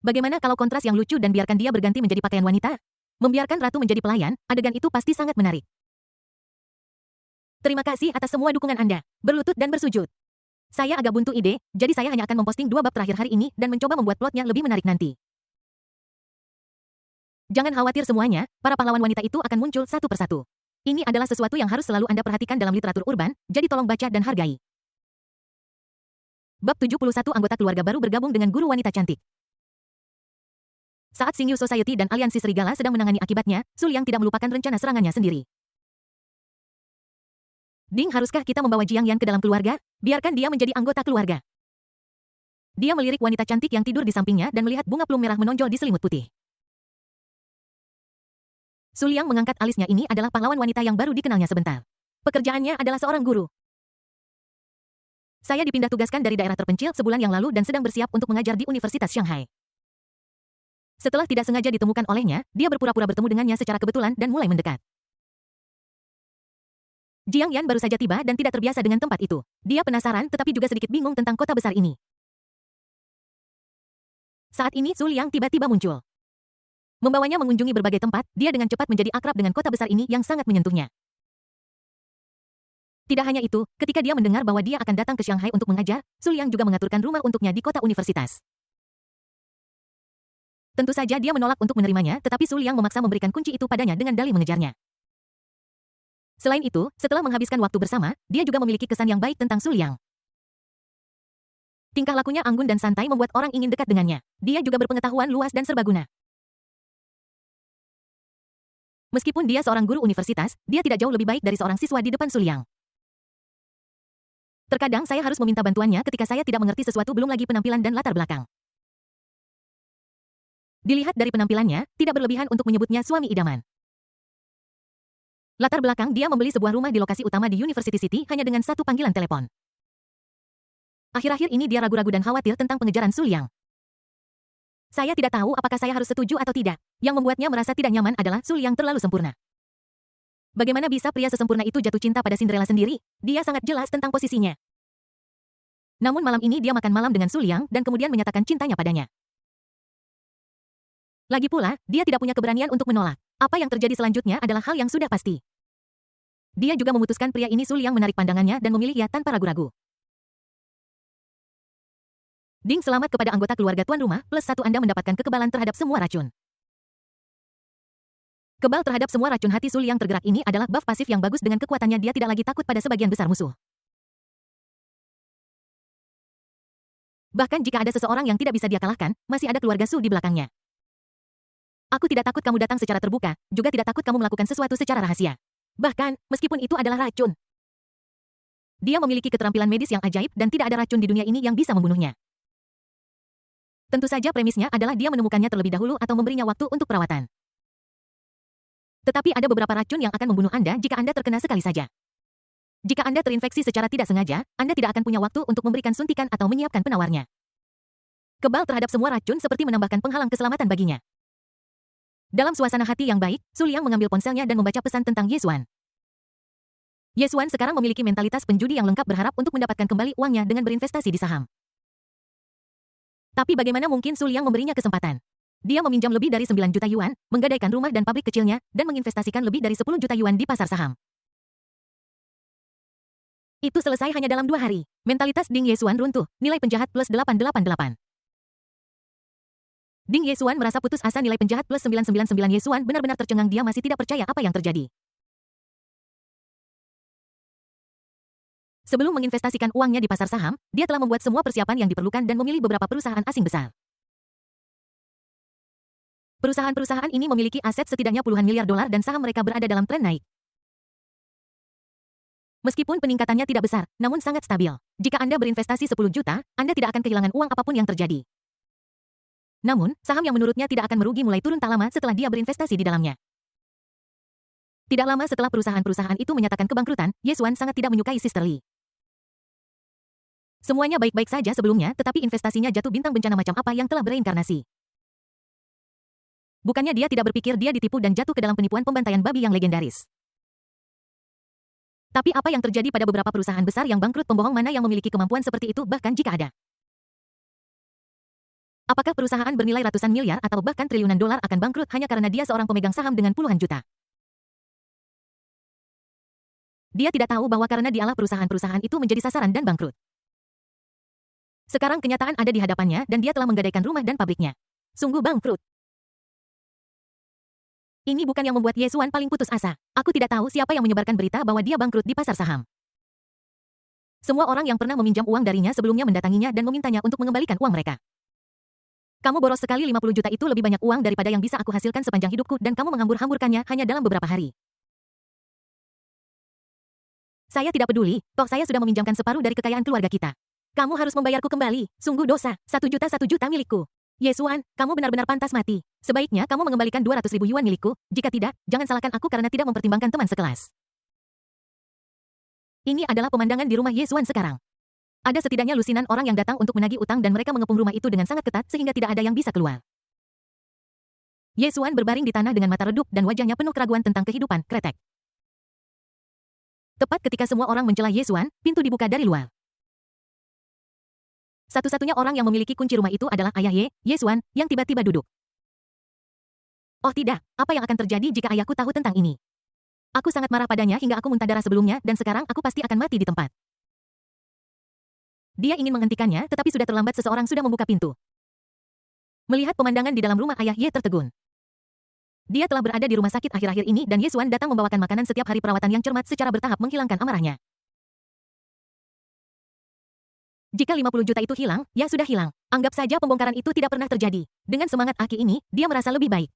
Bagaimana kalau kontras yang lucu dan biarkan dia berganti menjadi pakaian wanita? Membiarkan ratu menjadi pelayan, adegan itu pasti sangat menarik. Terima kasih atas semua dukungan Anda. Berlutut dan bersujud. Saya agak buntu ide, jadi saya hanya akan memposting 2 bab terakhir hari ini dan mencoba membuat plotnya lebih menarik nanti. Jangan khawatir semuanya, para pahlawan wanita itu akan muncul satu persatu. Ini adalah sesuatu yang harus selalu Anda perhatikan dalam literatur urban, jadi tolong baca dan hargai. Bab 71 anggota keluarga baru bergabung dengan guru wanita cantik. Saat Xingyu Society dan Aliansi Serigala sedang menangani akibatnya, Su Liang tidak melupakan rencana serangannya sendiri. Ding, haruskah kita membawa Jiang Yan ke dalam keluarga? Biarkan dia menjadi anggota keluarga. Dia melirik wanita cantik yang tidur di sampingnya dan melihat bunga plum merah menonjol di selimut putih. Su Liang mengangkat alisnya, ini adalah pahlawan wanita yang baru dikenalnya sebentar. Pekerjaannya adalah seorang guru. Saya dipindah tugaskan dari daerah terpencil sebulan yang lalu dan sedang bersiap untuk mengajar di Universitas Shanghai. Setelah tidak sengaja ditemukan olehnya, dia berpura-pura bertemu dengannya secara kebetulan dan mulai mendekat. Jiang Yan baru saja tiba dan tidak terbiasa dengan tempat itu. Dia penasaran tetapi juga sedikit bingung tentang kota besar ini. Saat ini Su Liang tiba-tiba muncul. Membawanya mengunjungi berbagai tempat, dia dengan cepat menjadi akrab dengan kota besar ini yang sangat menyentuhnya. Tidak hanya itu, ketika dia mendengar bahwa dia akan datang ke Shanghai untuk mengajar, Su Liang juga mengaturkan rumah untuknya di kota universitas. Tentu saja dia menolak untuk menerimanya, tetapi Su Liang memaksa memberikan kunci itu padanya dengan dalih mengejarnya. Selain itu, setelah menghabiskan waktu bersama, dia juga memiliki kesan yang baik tentang Su Liang. Tingkah lakunya anggun dan santai membuat orang ingin dekat dengannya. Dia juga berpengetahuan luas dan serbaguna. Meskipun dia seorang guru universitas, dia tidak jauh lebih baik dari seorang siswa di depan Su Liang. Terkadang saya harus meminta bantuannya ketika saya tidak mengerti sesuatu, belum lagi penampilan dan latar belakang. Dilihat dari penampilannya, tidak berlebihan untuk menyebutnya suami idaman. Latar belakang, dia membeli sebuah rumah di lokasi utama di University City hanya dengan satu panggilan telepon. Akhir-akhir ini dia ragu-ragu dan khawatir tentang pengejaran Su Liang. Saya tidak tahu apakah saya harus setuju atau tidak. Yang membuatnya merasa tidak nyaman adalah Su Liang terlalu sempurna. Bagaimana bisa pria sesempurna itu jatuh cinta pada Cinderella sendiri? Dia sangat jelas tentang posisinya. Namun malam ini dia makan malam dengan Su Liang dan kemudian menyatakan cintanya padanya. Lagi pula, dia tidak punya keberanian untuk menolak. Apa yang terjadi selanjutnya adalah hal yang sudah pasti. Dia juga memutuskan pria ini. Su Liang menarik pandangannya dan memilih ia tanpa ragu-ragu. Ding, selamat kepada anggota keluarga tuan rumah, +1 Anda mendapatkan kekebalan terhadap semua racun. Kebal terhadap semua racun. Hati Su Liang tergerak. Ini adalah buff pasif yang bagus. Dengan kekuatannya dia tidak lagi takut pada sebagian besar musuh. Bahkan jika ada seseorang yang tidak bisa dia kalahkan, masih ada keluarga Su di belakangnya. Aku tidak takut kamu datang secara terbuka, juga tidak takut kamu melakukan sesuatu secara rahasia. Bahkan, meskipun itu adalah racun. Dia memiliki keterampilan medis yang ajaib dan tidak ada racun di dunia ini yang bisa membunuhnya. Tentu saja premisnya adalah dia menemukannya terlebih dahulu atau memberinya waktu untuk perawatan. Tetapi ada beberapa racun yang akan membunuh Anda jika Anda terkena sekali saja. Jika Anda terinfeksi secara tidak sengaja, Anda tidak akan punya waktu untuk memberikan suntikan atau menyiapkan penawarnya. Kebal terhadap semua racun seperti menambahkan penghalang keselamatan baginya. Dalam suasana hati yang baik, Su Liang mengambil ponselnya dan membaca pesan tentang Ye Xuan. Ye Xuan sekarang memiliki mentalitas penjudi yang lengkap, berharap untuk mendapatkan kembali uangnya dengan berinvestasi di saham. Tapi bagaimana mungkin Su Liang memberinya kesempatan? Dia meminjam lebih dari 9 juta yuan, menggadaikan rumah dan pabrik kecilnya, dan menginvestasikan lebih dari 10 juta yuan di pasar saham. Itu selesai hanya dalam 2 hari. Mentalitas Ding Ye Xuan runtuh, nilai penjahat +888. Ding Ye Xuan merasa putus asa, nilai penjahat +999. Ye Xuan benar-benar tercengang, dia masih tidak percaya apa yang terjadi. Sebelum menginvestasikan uangnya di pasar saham, dia telah membuat semua persiapan yang diperlukan dan memilih beberapa perusahaan asing besar. Perusahaan-perusahaan ini memiliki aset setidaknya puluhan miliar dolar dan saham mereka berada dalam tren naik. Meskipun peningkatannya tidak besar, namun sangat stabil. Jika Anda berinvestasi 10 juta, Anda tidak akan kehilangan uang apapun yang terjadi. Namun, saham yang menurutnya tidak akan merugi mulai turun tak lama setelah dia berinvestasi di dalamnya. Tidak lama setelah perusahaan-perusahaan itu menyatakan kebangkrutan, Ye Xuan sangat tidak menyukai Sister Lee. Semuanya baik-baik saja sebelumnya, tetapi investasinya jatuh bintang. Bencana macam apa yang telah bereinkarnasi? Bukannya dia tidak berpikir dia ditipu dan jatuh ke dalam penipuan pembantaian babi yang legendaris. Tapi apa yang terjadi pada beberapa perusahaan besar yang bangkrut? Pembohong mana yang memiliki kemampuan seperti itu, bahkan jika ada? Apakah perusahaan bernilai ratusan miliar atau bahkan triliunan dolar akan bangkrut hanya karena dia seorang pemegang saham dengan puluhan juta? Dia tidak tahu bahwa karena dialah perusahaan-perusahaan itu menjadi sasaran dan bangkrut. Sekarang kenyataan ada di hadapannya dan dia telah menggadaikan rumah dan pabriknya. Sungguh bangkrut. Ini bukan yang membuat Ye Xuan paling putus asa. Aku tidak tahu siapa yang menyebarkan berita bahwa dia bangkrut di pasar saham. Semua orang yang pernah meminjam uang darinya sebelumnya mendatanginya dan memintanya untuk mengembalikan uang mereka. Kamu boros sekali, 50 juta itu lebih banyak uang daripada yang bisa aku hasilkan sepanjang hidupku dan kamu menghambur-hamburkannya hanya dalam beberapa hari. Saya tidak peduli, toh saya sudah meminjamkan separuh dari kekayaan keluarga kita. Kamu harus membayarku kembali, sungguh dosa, 1 juta milikku. Ye Xuan, kamu benar-benar pantas mati. Sebaiknya kamu mengembalikan 200.000 yuan milikku, jika tidak, jangan salahkan aku karena tidak mempertimbangkan teman sekelas. Ini adalah pemandangan di rumah Ye Xuan sekarang. Ada setidaknya lusinan orang yang datang untuk menagih utang dan mereka mengepung rumah itu dengan sangat ketat sehingga tidak ada yang bisa keluar. Ye Xuan berbaring di tanah dengan mata redup dan wajahnya penuh keraguan tentang kehidupan, kretek. Tepat ketika semua orang mencela Ye Xuan, pintu dibuka dari luar. Satu-satunya orang yang memiliki kunci rumah itu adalah ayah Ye Xuan, yang tiba-tiba duduk. Oh tidak, apa yang akan terjadi jika ayahku tahu tentang ini? Aku sangat marah padanya hingga aku muntah darah sebelumnya dan sekarang aku pasti akan mati di tempat. Dia ingin menghentikannya tetapi sudah terlambat, seseorang sudah membuka pintu. Melihat pemandangan di dalam rumah, ayah Ye tertegun. Dia telah berada di rumah sakit akhir-akhir ini dan Ye Xuan datang membawakan makanan setiap hari, perawatan yang cermat secara bertahap menghilangkan amarahnya. Jika 50 juta itu hilang, ya sudah hilang. Anggap saja pembongkaran itu tidak pernah terjadi. Dengan semangat aki ini, dia merasa lebih baik.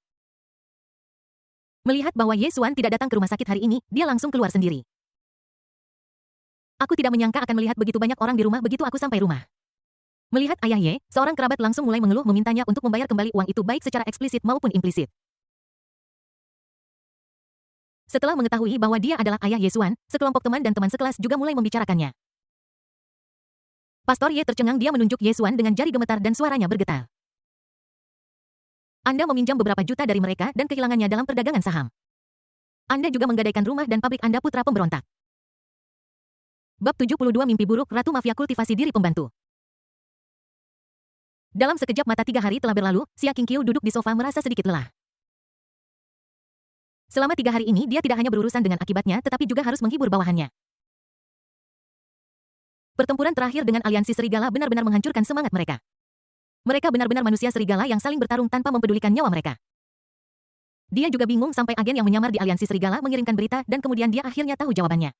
Melihat bahwa Ye Xuan tidak datang ke rumah sakit hari ini, dia langsung keluar sendiri. Aku tidak menyangka akan melihat begitu banyak orang di rumah begitu aku sampai rumah. Melihat ayah Ye, seorang kerabat langsung mulai mengeluh memintanya untuk membayar kembali uang itu baik secara eksplisit maupun implisit. Setelah mengetahui bahwa dia adalah ayah Ye Xuan, sekelompok teman dan teman sekelas juga mulai membicarakannya. Pastor Ye tercengang, dia menunjuk Ye Xuan dengan jari gemetar dan suaranya bergetar. Anda meminjam beberapa juta dari mereka dan kehilangannya dalam perdagangan saham. Anda juga menggadaikan rumah dan pabrik Anda, putra pemberontak. Bab 72 Mimpi Buruk Ratu Mafia Kultivasi Diri Pembantu. Dalam sekejap mata 3 hari telah berlalu, Xia Qingqiu duduk di sofa merasa sedikit lelah. Selama 3 hari ini dia tidak hanya berurusan dengan akibatnya tetapi juga harus menghibur bawahannya. Pertempuran terakhir dengan aliansi serigala benar-benar menghancurkan semangat mereka. Mereka benar-benar manusia serigala yang saling bertarung tanpa mempedulikan nyawa mereka. Dia juga bingung sampai agen yang menyamar di aliansi serigala mengirimkan berita dan kemudian dia akhirnya tahu jawabannya.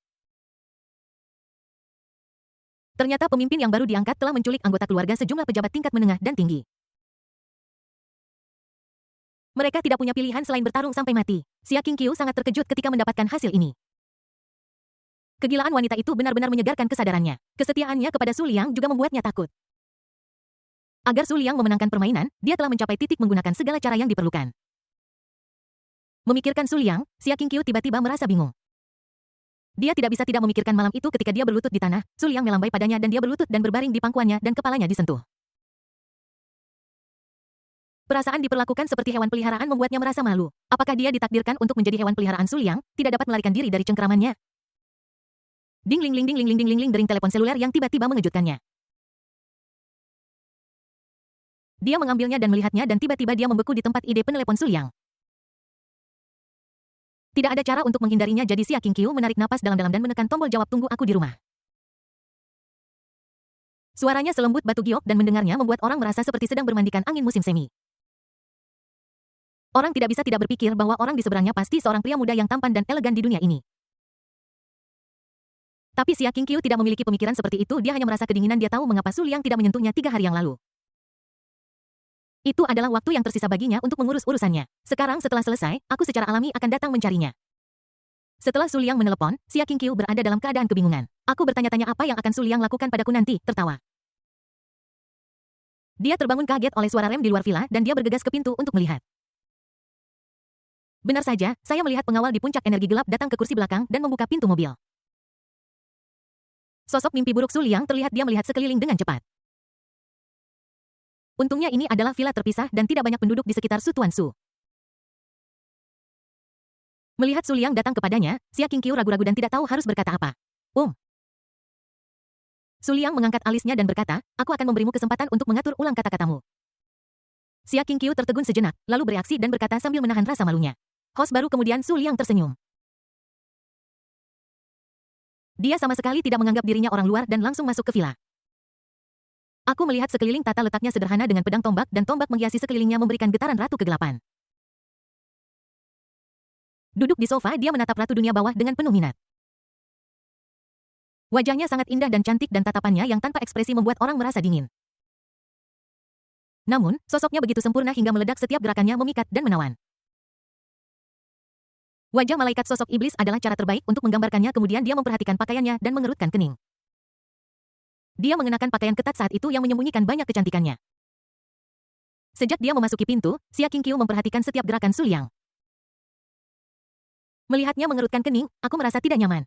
Ternyata pemimpin yang baru diangkat telah menculik anggota keluarga sejumlah pejabat tingkat menengah dan tinggi. Mereka tidak punya pilihan selain bertarung sampai mati. Xia Qingqiu sangat terkejut ketika mendapatkan hasil ini. Kegilaan wanita itu benar-benar menyegarkan kesadarannya. Kesetiaannya kepada Su Liang juga membuatnya takut. Agar Su Liang memenangkan permainan, dia telah mencapai titik menggunakan segala cara yang diperlukan. Memikirkan Su Liang, Xia Qingqiu tiba-tiba merasa bingung. Dia tidak bisa tidak memikirkan malam itu ketika dia berlutut di tanah, Su Liang melambai padanya dan dia berlutut dan berbaring di pangkuannya dan kepalanya disentuh. Perasaan diperlakukan seperti hewan peliharaan membuatnya merasa malu. Apakah dia ditakdirkan untuk menjadi hewan peliharaan Su Liang, tidak dapat melarikan diri dari cengkeramannya? Ding ling ling ding ling ling ding ling ling, dering telepon seluler yang tiba-tiba mengejutkannya. Dia mengambilnya dan melihatnya dan tiba-tiba dia membeku di tempat ide penelepon Su Liang. Tidak ada cara untuk menghindarinya, jadi Xia Qingqiu menarik napas dalam-dalam dan menekan tombol jawab tunggu aku di rumah. Suaranya selembut batu giok dan mendengarnya membuat orang merasa seperti sedang bermandikan angin musim semi. Orang tidak bisa tidak berpikir bahwa orang di seberangnya pasti seorang pria muda yang tampan dan elegan di dunia ini. Tapi Xia Qingqiu tidak memiliki pemikiran seperti itu, dia hanya merasa kedinginan. Dia tahu mengapa Su Liang tidak menyentuhnya 3 hari yang lalu. Itu adalah waktu yang tersisa baginya untuk mengurus urusannya. Sekarang setelah selesai, aku secara alami akan datang mencarinya. Setelah Su Liang menelepon, Xia Qingqiu berada dalam keadaan kebingungan. Aku bertanya-tanya apa yang akan Su Liang lakukan padaku nanti, tertawa. Dia terbangun kaget oleh suara rem di luar villa dan dia bergegas ke pintu untuk melihat. Benar saja, saya melihat pengawal di puncak energi gelap datang ke kursi belakang dan membuka pintu mobil. Sosok mimpi buruk Su Liang terlihat, dia melihat sekeliling dengan cepat. Untungnya ini adalah villa terpisah dan tidak banyak penduduk di sekitar Su Tuan Su. Melihat Su Liang datang kepadanya, Xia Qingqiu ragu-ragu dan tidak tahu harus berkata apa. Su Liang mengangkat alisnya dan berkata, aku akan memberimu kesempatan untuk mengatur ulang kata-katamu. Xia Qingqiu tertegun sejenak, lalu bereaksi dan berkata sambil menahan rasa malunya. Hos baru kemudian Su Liang tersenyum. Dia sama sekali tidak menganggap dirinya orang luar dan langsung masuk ke villa. Aku melihat sekeliling, tata letaknya sederhana dengan pedang tombak dan tombak menghiasi sekelilingnya memberikan getaran ratu kegelapan. Duduk di sofa, dia menatap ratu dunia bawah dengan penuh minat. Wajahnya sangat indah dan cantik dan tatapannya yang tanpa ekspresi membuat orang merasa dingin. Namun, sosoknya begitu sempurna hingga meledak, setiap gerakannya memikat dan menawan. Wajah malaikat sosok iblis adalah cara terbaik untuk menggambarkannya. Kemudian dia memperhatikan pakaiannya dan mengerutkan kening. Dia mengenakan pakaian ketat saat itu yang menyembunyikan banyak kecantikannya. Sejak dia memasuki pintu, Xia Qingqiu memperhatikan setiap gerakan Su Liang. Melihatnya mengerutkan kening, aku merasa tidak nyaman.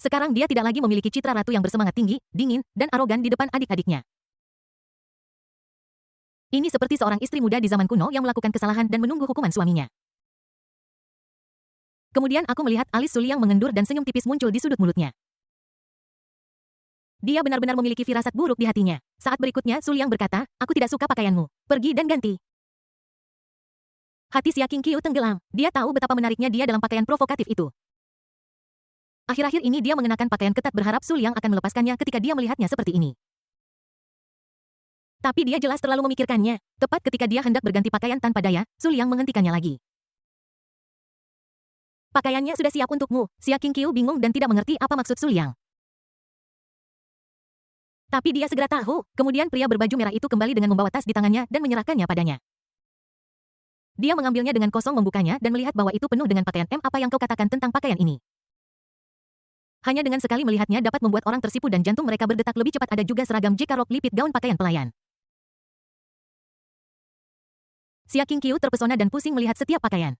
Sekarang dia tidak lagi memiliki citra ratu yang bersemangat tinggi, dingin, dan arogan di depan adik-adiknya. Ini seperti seorang istri muda di zaman kuno yang melakukan kesalahan dan menunggu hukuman suaminya. Kemudian aku melihat alis Su Liang mengendur dan senyum tipis muncul di sudut mulutnya. Dia benar-benar memiliki firasat buruk di hatinya. Saat berikutnya Su Liang berkata, aku tidak suka pakaianmu. Pergi dan ganti. Hati Xia Qingqiu tenggelam. Dia tahu betapa menariknya dia dalam pakaian provokatif itu. Akhir-akhir ini dia mengenakan pakaian ketat berharap Su Liang akan melepaskannya ketika dia melihatnya seperti ini. Tapi dia jelas terlalu memikirkannya. Tepat ketika dia hendak berganti pakaian tanpa daya, Su Liang menghentikannya lagi. Pakaiannya sudah siap untukmu. Xia Qingqiu bingung dan tidak mengerti apa maksud Su Liang. Tapi dia segera tahu. Kemudian pria berbaju merah itu kembali dengan membawa tas di tangannya dan menyerahkannya padanya. Dia mengambilnya dengan kosong, membukanya dan melihat bahwa itu penuh dengan pakaian. Apa yang kau katakan tentang pakaian ini? Hanya dengan sekali melihatnya dapat membuat orang tersipu dan jantung mereka berdetak lebih cepat. Ada juga seragam JK rok lipit gaun pakaian pelayan. Xia Qingqiu terpesona dan pusing melihat setiap pakaian.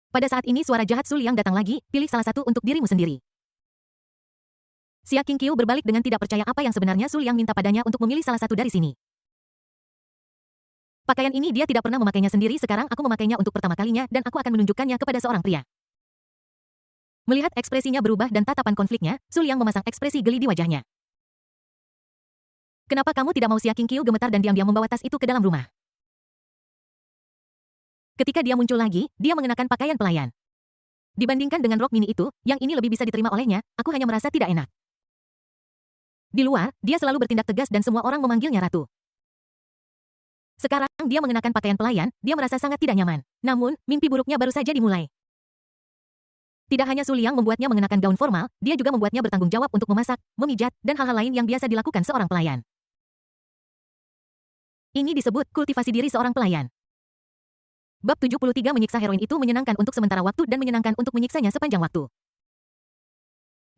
Pada saat ini suara jahat Su Liang datang lagi, pilih salah satu untuk dirimu sendiri. Xia Qingqiu berbalik dengan tidak percaya apa yang sebenarnya Su Liang minta padanya untuk memilih salah satu dari sini. Pakaian ini dia tidak pernah memakainya sendiri, sekarang aku memakainya untuk pertama kalinya dan aku akan menunjukkannya kepada seorang pria. Melihat ekspresinya berubah dan tatapan konfliknya, Su Liang memasang ekspresi geli di wajahnya. Kenapa kamu tidak mau? Xia Qingqiu gemetar dan diam-diam membawa tas itu ke dalam rumah. Ketika dia muncul lagi, dia mengenakan pakaian pelayan. Dibandingkan dengan rok mini itu, yang ini lebih bisa diterima olehnya, aku hanya merasa tidak enak. Di luar, dia selalu bertindak tegas dan semua orang memanggilnya ratu. Sekarang, dia mengenakan pakaian pelayan, dia merasa sangat tidak nyaman. Namun, mimpi buruknya baru saja dimulai. Tidak hanya Su Liang membuatnya mengenakan gaun formal, dia juga membuatnya bertanggung jawab untuk memasak, memijat, dan hal-hal lain yang biasa dilakukan seorang pelayan. Ini disebut kultivasi diri seorang pelayan. Bab 73 menyiksa heroin itu menyenangkan untuk sementara waktu dan menyenangkan untuk menyiksanya sepanjang waktu.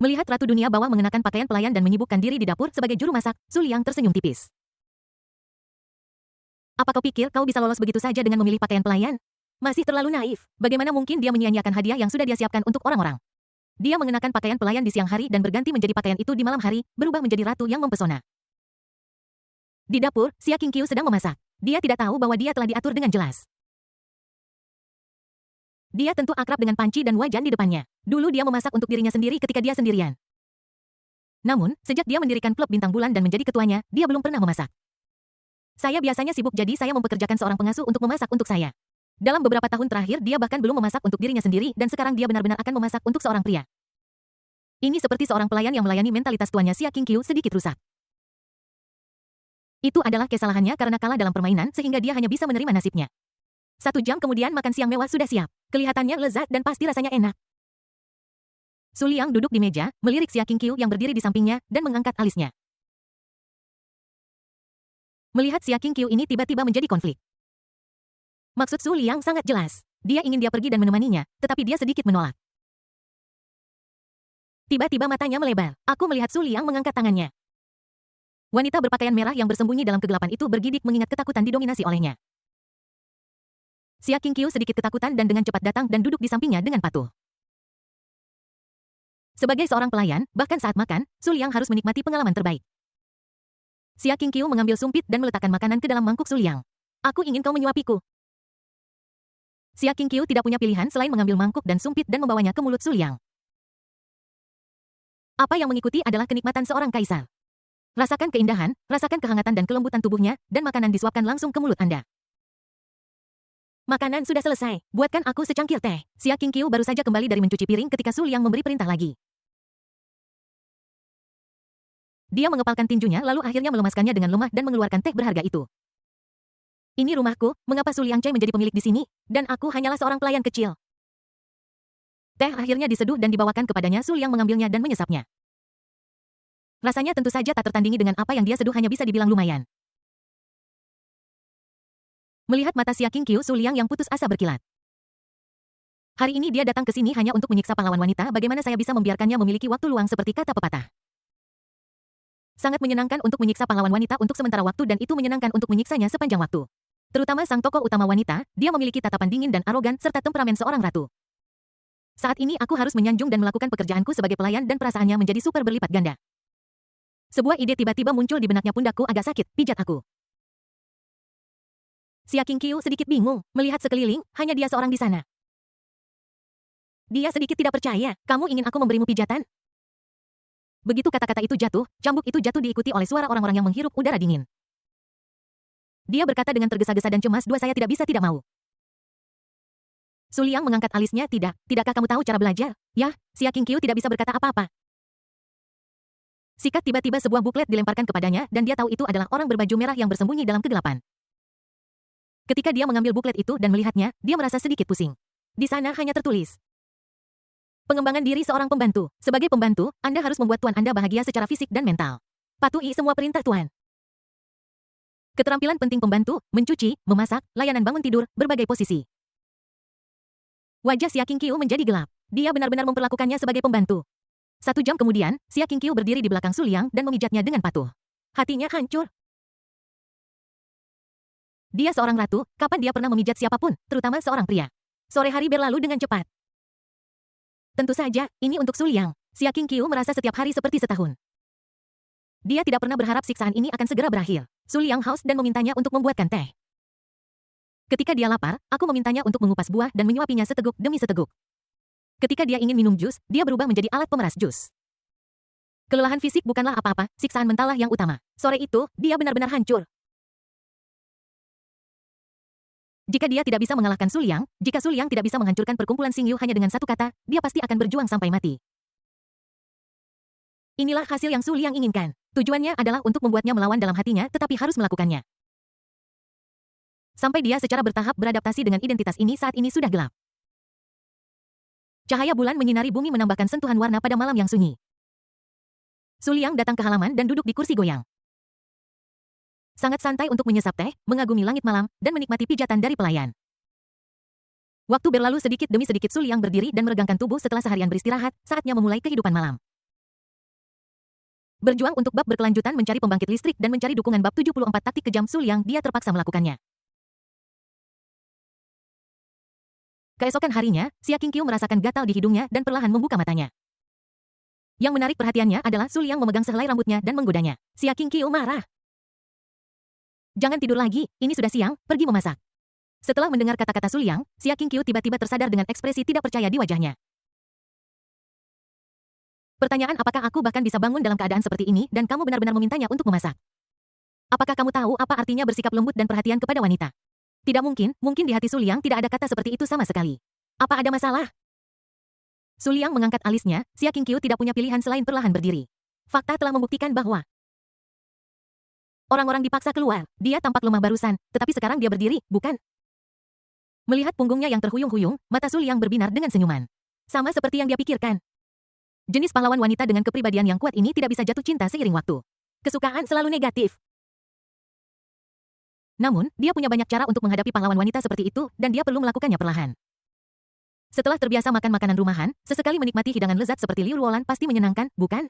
Melihat Ratu Dunia Bawah mengenakan pakaian pelayan dan menyibukkan diri di dapur sebagai juru masak, Su Liang tersenyum tipis. Apa kau pikir kau bisa lolos begitu saja dengan memilih pakaian pelayan? Masih terlalu naif. Bagaimana mungkin dia menyia-nyiakan hadiah yang sudah dia siapkan untuk orang-orang? Dia mengenakan pakaian pelayan di siang hari dan berganti menjadi pakaian itu di malam hari, berubah menjadi ratu yang mempesona. Di dapur, Xia Qingqiu sedang memasak. Dia tidak tahu bahwa dia telah diatur dengan jelas. Dia tentu akrab dengan panci dan wajan di depannya. Dulu dia memasak untuk dirinya sendiri ketika dia sendirian. Namun, sejak dia mendirikan klub bintang bulan dan menjadi ketuanya, dia belum pernah memasak. Saya biasanya sibuk jadi saya mempekerjakan seorang pengasuh untuk memasak untuk saya. Dalam beberapa tahun terakhir dia bahkan belum memasak untuk dirinya sendiri dan sekarang dia benar-benar akan memasak untuk seorang pria. Ini seperti seorang pelayan yang melayani mentalitas tuannya. Xia Qingqiu sedikit rusak. Itu adalah kesalahannya karena kalah dalam permainan sehingga dia hanya bisa menerima nasibnya. 1 jam kemudian makan siang mewah sudah siap. Kelihatannya lezat dan pasti rasanya enak. Su Liang duduk di meja, melirik Xia Qingqiu yang berdiri di sampingnya, dan mengangkat alisnya. Melihat Xia Qingqiu ini tiba-tiba menjadi konflik. Maksud Su Liang sangat jelas. Dia ingin dia pergi dan menemaninya, tetapi dia sedikit menolak. Tiba-tiba matanya melebar. Aku melihat Su Liang mengangkat tangannya. Wanita berpakaian merah yang bersembunyi dalam kegelapan itu bergidik mengingat ketakutan didominasi olehnya. Xia Qingqiu sedikit ketakutan dan dengan cepat datang dan duduk di sampingnya dengan patuh. Sebagai seorang pelayan, bahkan saat makan, Su Liang harus menikmati pengalaman terbaik. Xia Qingqiu mengambil sumpit dan meletakkan makanan ke dalam mangkuk Su Liang. Aku ingin kau menyuapiku. Xia Qingqiu tidak punya pilihan selain mengambil mangkuk dan sumpit dan membawanya ke mulut Su Liang. Apa yang mengikuti adalah kenikmatan seorang kaisar. Rasakan keindahan, rasakan kehangatan dan kelembutan tubuhnya, dan makanan disuapkan langsung ke mulut Anda. Makanan sudah selesai. Buatkan aku secangkir teh. Xia Qingqiu baru saja kembali dari mencuci piring ketika Su Liang memberi perintah lagi. Dia mengepalkan tinjunya lalu akhirnya melemaskannya dengan lemah dan mengeluarkan teh berharga itu. Ini rumahku, mengapa Su Liang Cai menjadi pemilik di sini? Dan aku hanyalah seorang pelayan kecil. Teh akhirnya diseduh dan dibawakan kepadanya. Su Liang mengambilnya dan menyesapnya. Rasanya tentu saja tak tertandingi dengan apa yang dia seduh, hanya bisa dibilang lumayan. Melihat mata Xia Qingqiu, Su Liang yang putus asa berkilat. Hari ini dia datang ke sini hanya untuk menyiksa pahlawan wanita. Bagaimana saya bisa membiarkannya memiliki waktu luang seperti kata pepatah? Sangat menyenangkan untuk menyiksa pahlawan wanita untuk sementara waktu dan itu menyenangkan untuk menyiksanya sepanjang waktu. Terutama sang tokoh utama wanita, dia memiliki tatapan dingin dan arogan serta temperamen seorang ratu. Saat ini aku harus menyanjung dan melakukan pekerjaanku sebagai pelayan dan perasaannya menjadi super berlipat ganda. Sebuah ide tiba-tiba muncul di benaknya. Pundakku agak sakit, pijat aku. Xia Qingqiu sedikit bingung, melihat sekeliling, hanya dia seorang di sana. Dia sedikit tidak percaya, kamu ingin aku memberimu pijatan? Begitu kata-kata itu jatuh, cambuk itu jatuh diikuti oleh suara orang-orang yang menghirup udara dingin. Dia berkata dengan tergesa-gesa dan cemas, saya tidak bisa tidak mau. Su Liang mengangkat alisnya. Tidakkah kamu tahu cara belajar? Ya, Xia Qingqiu tidak bisa berkata apa-apa. Sikat tiba-tiba sebuah buklet dilemparkan kepadanya dan dia tahu itu adalah orang berbaju merah yang bersembunyi dalam kegelapan. Ketika dia mengambil buklet itu dan melihatnya, dia merasa sedikit pusing. Di sana hanya tertulis, pengembangan diri seorang pembantu. Sebagai pembantu, Anda harus membuat tuan Anda bahagia secara fisik dan mental. Patuhi semua perintah tuan. Keterampilan penting pembantu, mencuci, memasak, layanan bangun tidur, berbagai posisi. Wajah Xia Qingqiu menjadi gelap. Dia benar-benar memperlakukannya sebagai pembantu. 1 jam kemudian, Xia Qingqiu berdiri di belakang Su Liang dan memijatnya dengan patuh. Hatinya hancur. Dia seorang ratu, kapan dia pernah memijat siapapun, terutama seorang pria? Sore hari berlalu dengan cepat. Tentu saja, ini untuk Su Liang. Xia Qingqiu merasa setiap hari seperti setahun. Dia tidak pernah berharap siksaan ini akan segera berakhir. Su Liang haus dan memintanya untuk membuatkan teh. Ketika dia lapar, aku memintanya untuk mengupas buah dan menyuapinya seteguk demi seteguk. Ketika dia ingin minum jus, dia berubah menjadi alat pemeras jus. Kelelahan fisik bukanlah apa-apa, siksaan mentallah yang utama. Sore itu, dia benar-benar hancur. Jika dia tidak bisa mengalahkan Su Liang, jika Su Liang tidak bisa menghancurkan perkumpulan Xingyu hanya dengan satu kata, dia pasti akan berjuang sampai mati. Inilah hasil yang Su Liang inginkan. Tujuannya adalah untuk membuatnya melawan dalam hatinya, tetapi harus melakukannya. Sampai dia secara bertahap beradaptasi dengan identitas ini saat ini sudah gelap. Cahaya bulan menyinari bumi menambahkan sentuhan warna pada malam yang sunyi. Su Liang datang ke halaman dan duduk di kursi goyang. Sangat santai untuk menyesap teh, mengagumi langit malam, dan menikmati pijatan dari pelayan. Waktu berlalu sedikit demi sedikit Su Liang berdiri dan meregangkan tubuh setelah seharian beristirahat, saatnya memulai kehidupan malam. Berjuang untuk bab berkelanjutan mencari pembangkit listrik dan mencari dukungan bab 74 taktik kejam Su Liang, dia terpaksa melakukannya. Keesokan harinya, Xia Qingqiu merasakan gatal di hidungnya dan perlahan membuka matanya. Yang menarik perhatiannya adalah Su Liang memegang sehelai rambutnya dan menggodanya. Xia Qingqiu marah. Jangan tidur lagi, ini sudah siang, pergi memasak. Setelah mendengar kata-kata Su Liang, Xia Qingqiu tiba-tiba tersadar dengan ekspresi tidak percaya di wajahnya. Pertanyaan apakah aku bahkan bisa bangun dalam keadaan seperti ini dan kamu benar-benar memintanya untuk memasak? Apakah kamu tahu apa artinya bersikap lembut dan perhatian kepada wanita? Tidak mungkin di hati Su Liang tidak ada kata seperti itu sama sekali. Apa ada masalah? Su Liang mengangkat alisnya, Xia Qingqiu tidak punya pilihan selain perlahan berdiri. Fakta telah membuktikan bahwa orang-orang dipaksa keluar. Dia tampak lemah barusan, tetapi sekarang dia berdiri, bukan? Melihat punggungnya yang terhuyung-huyung, mata Su Liang berbinar dengan senyuman. Sama seperti yang dia pikirkan. Jenis pahlawan wanita dengan kepribadian yang kuat ini tidak bisa jatuh cinta seiring waktu. Kesukaan selalu negatif. Namun, dia punya banyak cara untuk menghadapi pahlawan wanita seperti itu, dan dia perlu melakukannya perlahan. Setelah terbiasa makan makanan rumahan, sesekali menikmati hidangan lezat seperti Liu Luolan pasti menyenangkan, bukan?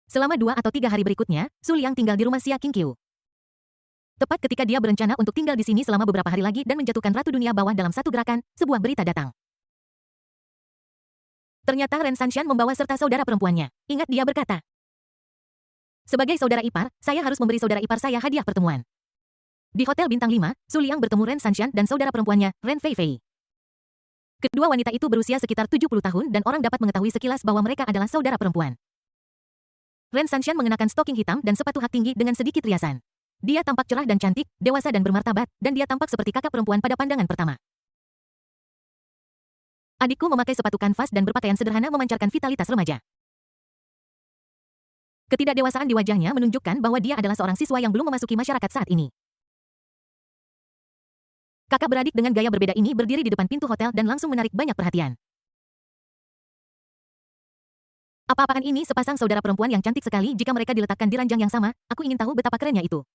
Selama 2 atau 3 hari berikutnya, Su Liang tinggal di rumah Xia Qingqiu. Tepat ketika dia berencana untuk tinggal di sini selama beberapa hari lagi dan menjatuhkan Ratu Dunia Bawah dalam satu gerakan, sebuah berita datang. Ternyata Ren Sanshan membawa serta saudara perempuannya. Ingat dia berkata, sebagai saudara ipar, saya harus memberi saudara ipar saya hadiah pertemuan. Di Hotel Bintang 5, Su Liang bertemu Ren Sanshan dan saudara perempuannya, Ren Fei Fei. Kedua wanita itu berusia sekitar 70 tahun dan orang dapat mengetahui sekilas bahwa mereka adalah saudara perempuan. Ren Sanshan mengenakan stoking hitam dan sepatu hak tinggi dengan sedikit riasan. Dia tampak cerah dan cantik, dewasa dan bermartabat, dan dia tampak seperti kakak perempuan pada pandangan pertama. Adikku memakai sepatu kanvas dan berpakaian sederhana memancarkan vitalitas remaja. Ketidakdewasaan di wajahnya menunjukkan bahwa dia adalah seorang siswa yang belum memasuki masyarakat saat ini. Kakak beradik dengan gaya berbeda ini berdiri di depan pintu hotel dan langsung menarik banyak perhatian. Apa-apaan ini sepasang saudara perempuan yang cantik sekali jika mereka diletakkan di ranjang yang sama, aku ingin tahu betapa kerennya itu.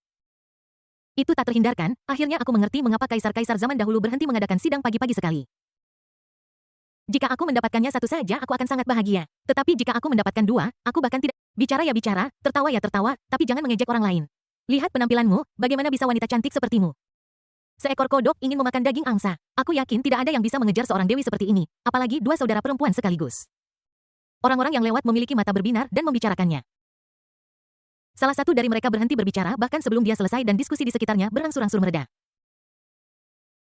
Itu tak terhindarkan, akhirnya aku mengerti mengapa kaisar-kaisar zaman dahulu berhenti mengadakan sidang pagi-pagi sekali. Jika aku mendapatkannya satu saja aku akan sangat bahagia. Tetapi jika aku mendapatkan 2, aku bahkan tidak. Bicara ya bicara, tertawa ya tertawa, tapi jangan mengejek orang lain. Lihat penampilanmu, bagaimana bisa wanita cantik sepertimu. Seekor kodok ingin memakan daging angsa. Aku yakin tidak ada yang bisa mengejar seorang dewi seperti ini, apalagi 2 saudara perempuan sekaligus. Orang-orang yang lewat memiliki mata berbinar dan membicarakannya. Salah satu dari mereka berhenti berbicara bahkan sebelum dia selesai dan diskusi di sekitarnya berangsur-angsur mereda.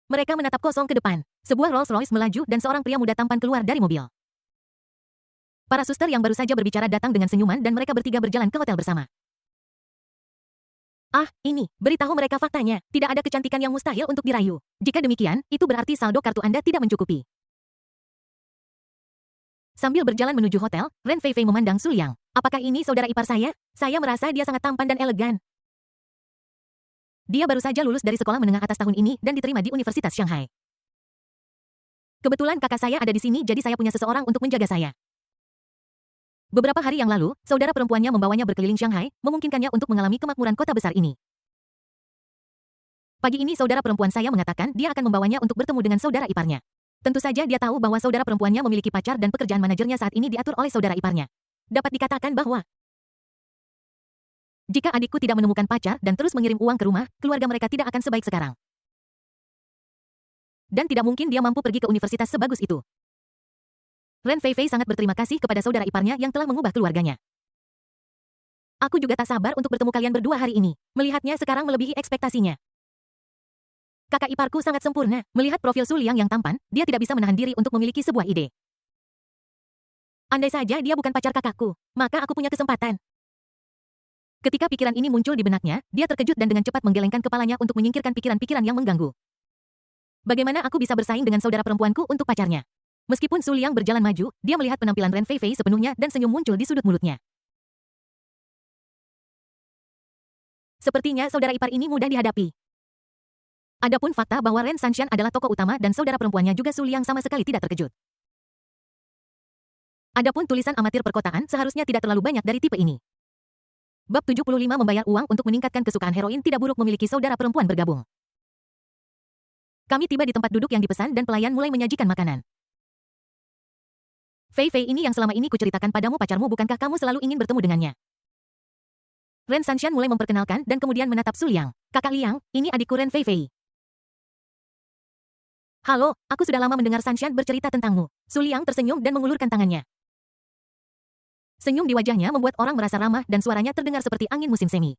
Mereka menatap kosong ke depan. Sebuah Rolls-Royce melaju dan seorang pria muda tampan keluar dari mobil. Para suster yang baru saja berbicara datang dengan senyuman dan mereka bertiga berjalan ke hotel bersama. Beritahu mereka faktanya. Tidak ada kecantikan yang mustahil untuk dirayu. Jika demikian, itu berarti saldo kartu Anda tidak mencukupi. Sambil berjalan menuju hotel, Ren Fei Fei memandang Su Liang. Apakah ini saudara ipar saya? Saya merasa dia sangat tampan dan elegan. Dia baru saja lulus dari sekolah menengah atas tahun ini dan diterima di Universitas Shanghai. Kebetulan kakak saya ada di sini, jadi saya punya seseorang untuk menjaga saya. Beberapa hari yang lalu, saudara perempuannya membawanya berkeliling Shanghai, memungkinkannya untuk mengalami kemakmuran kota besar ini. Pagi ini saudara perempuan saya mengatakan dia akan membawanya untuk bertemu dengan saudara iparnya. Tentu saja dia tahu bahwa saudara perempuannya memiliki pacar dan pekerjaan manajernya saat ini diatur oleh saudara iparnya. Dapat dikatakan bahwa jika adikku tidak menemukan pacar dan terus mengirim uang ke rumah, keluarga mereka tidak akan sebaik sekarang. Dan tidak mungkin dia mampu pergi ke universitas sebagus itu. Ren Fei Fei sangat berterima kasih kepada saudara iparnya yang telah mengubah keluarganya. Aku juga tak sabar untuk bertemu kalian berdua hari ini. Melihatnya sekarang melebihi ekspektasinya. Kakak iparku sangat sempurna. Melihat profil Su Liang yang tampan, dia tidak bisa menahan diri untuk memiliki sebuah ide. Andai saja dia bukan pacar kakakku, maka aku punya kesempatan. Ketika pikiran ini muncul di benaknya, dia terkejut dan dengan cepat menggelengkan kepalanya untuk menyingkirkan pikiran-pikiran yang mengganggu. Bagaimana aku bisa bersaing dengan saudara perempuanku untuk pacarnya? Meskipun Su Liang berjalan maju, dia melihat penampilan Ren Fei Fei sepenuhnya dan senyum muncul di sudut mulutnya. Sepertinya saudara ipar ini mudah dihadapi. Adapun fakta bahwa Ren Sanxian adalah tokoh utama dan saudara perempuannya juga Su Liang sama sekali tidak terkejut. Adapun tulisan amatir perkotaan seharusnya tidak terlalu banyak dari tipe ini. Bab 75 membayar uang untuk meningkatkan kesukaan heroin tidak buruk memiliki saudara perempuan bergabung. Kami tiba di tempat duduk yang dipesan dan pelayan mulai menyajikan makanan. Fei Fei ini yang selama ini kuceritakan padamu pacarmu, bukankah kamu selalu ingin bertemu dengannya? Ren Sanxian mulai memperkenalkan dan kemudian menatap Su Liang. Kakak Liang, ini adikku Ren Fei Fei. Halo, aku sudah lama mendengar Sanxian bercerita tentangmu. Su Liang tersenyum dan mengulurkan tangannya. Senyum di wajahnya membuat orang merasa ramah dan suaranya terdengar seperti angin musim semi.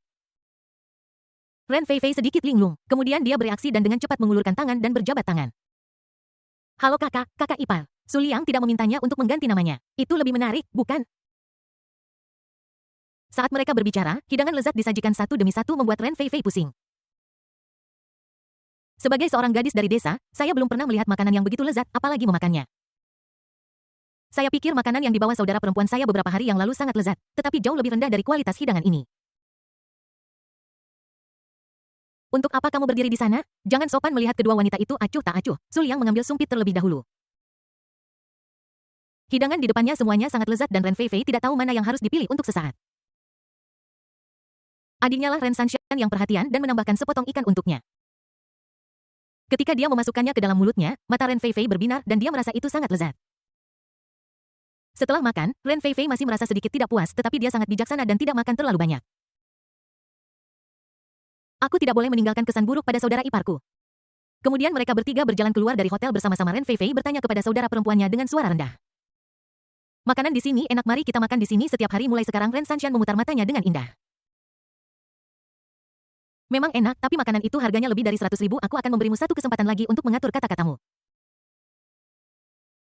Ren Fei Fei sedikit linglung, kemudian dia bereaksi dan dengan cepat mengulurkan tangan dan berjabat tangan. Halo kakak ipar. Su Liang tidak memintanya untuk mengganti namanya. Itu lebih menarik, bukan? Saat mereka berbicara, hidangan lezat disajikan satu demi satu membuat Ren Fei Fei pusing. Sebagai seorang gadis dari desa, saya belum pernah melihat makanan yang begitu lezat, apalagi memakannya. Saya pikir makanan yang dibawa saudara perempuan saya beberapa hari yang lalu sangat lezat, tetapi jauh lebih rendah dari kualitas hidangan ini. Untuk apa kamu berdiri di sana? Jangan sopan melihat kedua wanita itu acuh tak acuh. Su Liang mengambil sumpit terlebih dahulu. Hidangan di depannya semuanya sangat lezat dan Ren Fei Fei tidak tahu mana yang harus dipilih untuk sesaat. Adiknya lah Ren Sanxian yang perhatian dan menambahkan sepotong ikan untuknya. Ketika dia memasukkannya ke dalam mulutnya, mata Ren Fei Fei berbinar dan dia merasa itu sangat lezat. Setelah makan, Ren Fei Fei masih merasa sedikit tidak puas, tetapi dia sangat bijaksana dan tidak makan terlalu banyak. Aku tidak boleh meninggalkan kesan buruk pada saudara iparku. Kemudian mereka bertiga berjalan keluar dari hotel bersama-sama. Ren Fei Fei bertanya kepada saudara perempuannya dengan suara rendah. Makanan di sini enak, mari kita makan di sini setiap hari mulai sekarang. Ren Sanxian memutar matanya dengan indah. Memang enak, tapi makanan itu harganya lebih dari 100.000. Aku akan memberimu satu kesempatan lagi untuk mengatur kata-katamu.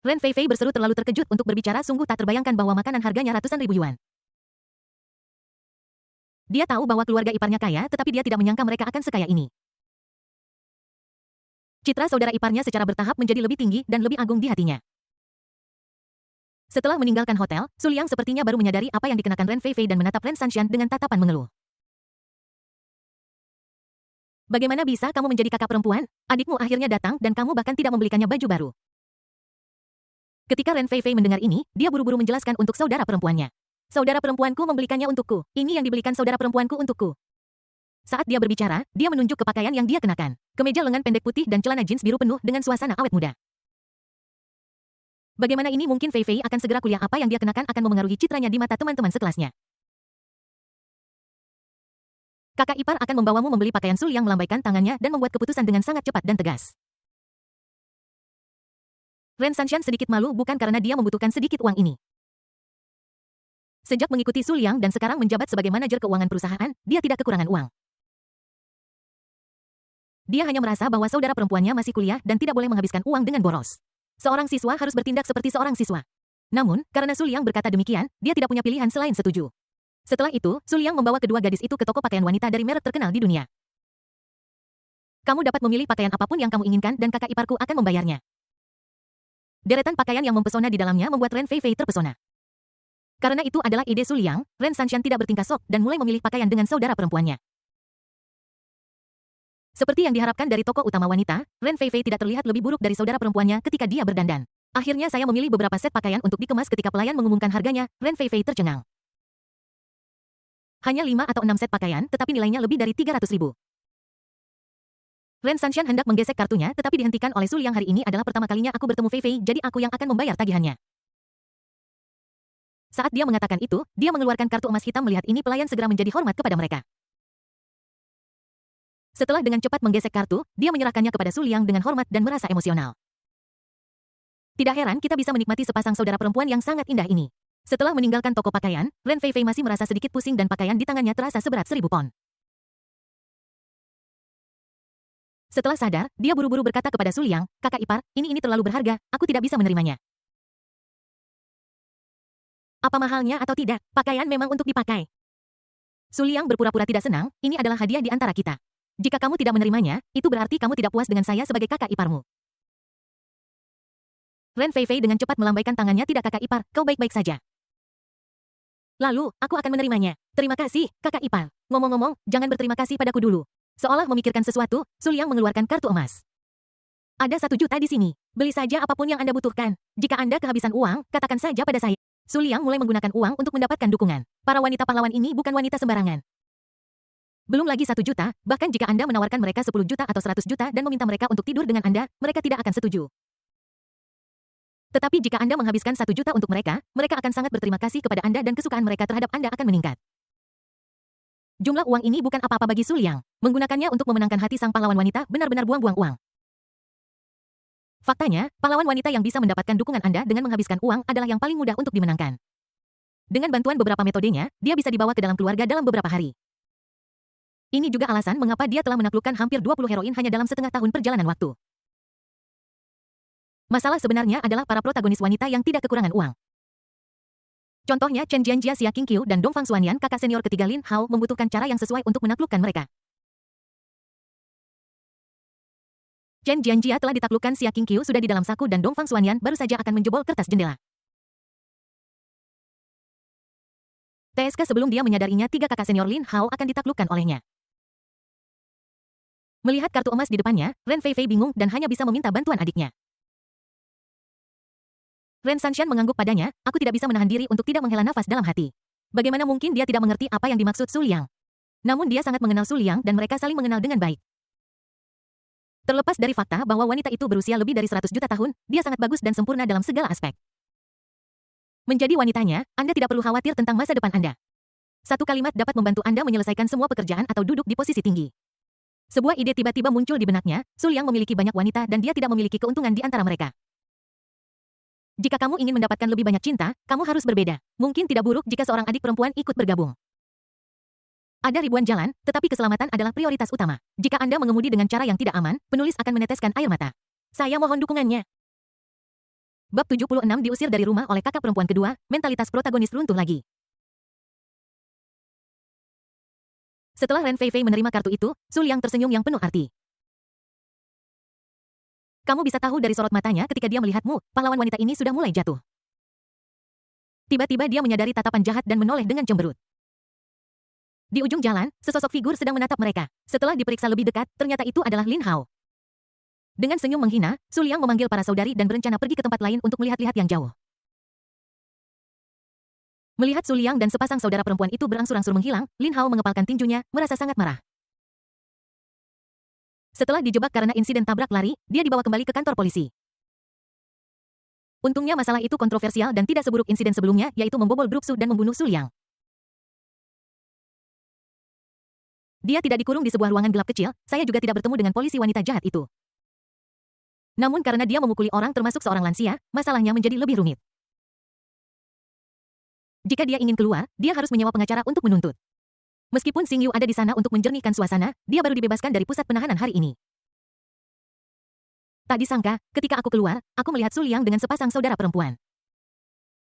Ren Fei Fei berseru terlalu terkejut untuk berbicara, sungguh tak terbayangkan bahwa makanan harganya ratusan ribu yuan. Dia tahu bahwa keluarga iparnya kaya, tetapi dia tidak menyangka mereka akan sekaya ini. Citra saudara iparnya secara bertahap menjadi lebih tinggi dan lebih agung di hatinya. Setelah meninggalkan hotel, Su Liang sepertinya baru menyadari apa yang dikenakan Ren Fei Fei dan menatap Ren Sanxian dengan tatapan mengeluh. Bagaimana bisa kamu menjadi kakak perempuan? Adikmu akhirnya datang dan kamu bahkan tidak membelikannya baju baru. Ketika Ren Fei Fei mendengar ini, dia buru-buru menjelaskan untuk saudara perempuannya. Saudara perempuanku membelikannya untukku. Ini yang dibelikan saudara perempuanku untukku. Saat dia berbicara, dia menunjuk ke pakaian yang dia kenakan. Kemeja lengan pendek putih dan celana jeans biru penuh dengan suasana awet muda. Bagaimana ini mungkin? Fei Fei akan segera kuliah, apa yang dia kenakan akan memengaruhi citranya di mata teman-teman sekelasnya. Kakak ipar akan membawamu membeli pakaian. Su Liang melambaikan tangannya dan membuat keputusan dengan sangat cepat dan tegas. Ren Sanxian sedikit malu bukan karena dia membutuhkan sedikit uang ini. Sejak mengikuti Su Liang dan sekarang menjabat sebagai manajer keuangan perusahaan, dia tidak kekurangan uang. Dia hanya merasa bahwa saudara perempuannya masih kuliah dan tidak boleh menghabiskan uang dengan boros. Seorang siswa harus bertindak seperti seorang siswa. Namun, karena Su Liang berkata demikian, dia tidak punya pilihan selain setuju. Setelah itu, Su Liang membawa kedua gadis itu ke toko pakaian wanita dari merek terkenal di dunia. Kamu dapat memilih pakaian apapun yang kamu inginkan dan kakak iparku akan membayarnya. Deretan pakaian yang mempesona di dalamnya membuat Ren Feifei terpesona. Karena itu adalah ide Su Liang, Ren Sanshan tidak bertingkah sok dan mulai memilih pakaian dengan saudara perempuannya. Seperti yang diharapkan dari tokoh utama wanita, Ren Feifei tidak terlihat lebih buruk dari saudara perempuannya ketika dia berdandan. Akhirnya saya memilih beberapa set pakaian untuk dikemas ketika pelayan mengumumkan harganya, Ren Feifei tercengang. Hanya 5 atau 6 set pakaian, tetapi nilainya lebih dari 300.000. Ren Sanshan hendak menggesek kartunya tetapi dihentikan oleh Su Liang. Hari ini adalah pertama kalinya aku bertemu Feifei, jadi aku yang akan membayar tagihannya. Saat dia mengatakan itu, dia mengeluarkan kartu emas hitam. Melihat ini pelayan segera menjadi hormat kepada mereka. Setelah dengan cepat menggesek kartu, dia menyerahkannya kepada Su Liang dengan hormat dan merasa emosional. Tidak heran kita bisa menikmati sepasang saudara perempuan yang sangat indah ini. Setelah meninggalkan toko pakaian, Ren Feifei masih merasa sedikit pusing dan pakaian di tangannya terasa seberat 1000 pon. Setelah sadar, dia buru-buru berkata kepada Su Liang, kakak ipar, ini terlalu berharga, aku tidak bisa menerimanya. Apa mahalnya atau tidak, pakaian memang untuk dipakai. Su Liang berpura-pura tidak senang, ini adalah hadiah di antara kita. Jika kamu tidak menerimanya, itu berarti kamu tidak puas dengan saya sebagai kakak iparmu. Ren Feifei dengan cepat melambaikan tangannya. Tidak kakak ipar, kau baik-baik saja. Lalu, aku akan menerimanya. Terima kasih, kakak ipar. Ngomong-ngomong, jangan berterima kasih padaku dulu. Seolah memikirkan sesuatu, Su Liang mengeluarkan kartu emas. Ada 1 juta di sini. Beli saja apapun yang Anda butuhkan. Jika Anda kehabisan uang, katakan saja pada saya. Su Liang mulai menggunakan uang untuk mendapatkan dukungan. Para wanita pahlawan ini bukan wanita sembarangan. Belum lagi 1 juta, bahkan jika Anda menawarkan mereka 10 juta atau 100 juta dan meminta mereka untuk tidur dengan Anda, mereka tidak akan setuju. Tetapi jika Anda menghabiskan 1 juta untuk mereka, mereka akan sangat berterima kasih kepada Anda dan kesukaan mereka terhadap Anda akan meningkat. Jumlah uang ini bukan apa-apa bagi Su Liang. Menggunakannya untuk memenangkan hati sang pahlawan wanita benar-benar buang-buang uang. Faktanya, pahlawan wanita yang bisa mendapatkan dukungan Anda dengan menghabiskan uang adalah yang paling mudah untuk dimenangkan. Dengan bantuan beberapa metodenya, dia bisa dibawa ke dalam keluarga dalam beberapa hari. Ini juga alasan mengapa dia telah menaklukkan hampir 20 heroin hanya dalam setengah tahun perjalanan waktu. Masalah sebenarnya adalah para protagonis wanita yang tidak kekurangan uang. Contohnya Chen Jianjia, Xia Qingqiu, dan Dongfang Xuanyan, kakak senior ketiga Lin Hao, membutuhkan cara yang sesuai untuk menaklukkan mereka. Chen Jianjia telah ditaklukkan, Xia Qingqiu sudah di dalam saku dan Dongfang Xuanyan baru saja akan menjebol kertas jendela. TSK sebelum dia menyadarinya 3 kakak senior Lin Hao akan ditaklukkan olehnya. Melihat kartu emas di depannya, Ren Feifei bingung dan hanya bisa meminta bantuan adiknya. Ren Sanshan mengangguk padanya, aku tidak bisa menahan diri untuk tidak menghela nafas dalam hati. Bagaimana mungkin dia tidak mengerti apa yang dimaksud Su Liang? Namun dia sangat mengenal Su Liang dan mereka saling mengenal dengan baik. Terlepas dari fakta bahwa wanita itu berusia lebih dari 100 juta tahun, dia sangat bagus dan sempurna dalam segala aspek. Menjadi wanitanya, Anda tidak perlu khawatir tentang masa depan Anda. Satu kalimat dapat membantu Anda menyelesaikan semua pekerjaan atau duduk di posisi tinggi. Sebuah ide tiba-tiba muncul di benaknya, Su Liang memiliki banyak wanita dan dia tidak memiliki keuntungan di antara mereka. Jika kamu ingin mendapatkan lebih banyak cinta, kamu harus berbeda. Mungkin tidak buruk jika seorang adik perempuan ikut bergabung. Ada ribuan jalan, tetapi keselamatan adalah prioritas utama. Jika Anda mengemudi dengan cara yang tidak aman, penulis akan meneteskan air mata. Saya mohon dukungannya. Bab 76 diusir dari rumah oleh kakak perempuan kedua, mentalitas protagonis runtuh lagi. Setelah Ren Feifei menerima kartu itu, Su Liang tersenyum yang penuh arti. Kamu bisa tahu dari sorot matanya ketika dia melihatmu, pahlawan wanita ini sudah mulai jatuh. Tiba-tiba dia menyadari tatapan jahat dan menoleh dengan cemberut. Di ujung jalan, sesosok figur sedang menatap mereka. Setelah diperiksa lebih dekat, ternyata itu adalah Lin Hao. Dengan senyum menghina, Su Liang memanggil para saudari dan berencana pergi ke tempat lain untuk melihat-lihat yang jauh. Melihat Su Liang dan sepasang saudara perempuan itu berangsur-angsur menghilang, Lin Hao mengepalkan tinjunya, merasa sangat marah. Setelah dijebak karena insiden tabrak lari, dia dibawa kembali ke kantor polisi. Untungnya masalah itu kontroversial dan tidak seburuk insiden sebelumnya, yaitu membobol grup Su dan membunuh Su Liang. Dia tidak dikurung di sebuah ruangan gelap kecil, saya juga tidak bertemu dengan polisi wanita jahat itu. Namun karena dia memukuli orang termasuk seorang lansia, masalahnya menjadi lebih rumit. Jika dia ingin keluar, dia harus menyewa pengacara untuk menuntut. Meskipun Xing Yu ada di sana untuk menjernihkan suasana, dia baru dibebaskan dari pusat penahanan hari ini. Tak disangka, ketika aku keluar, aku melihat Su Liang dengan sepasang saudara perempuan.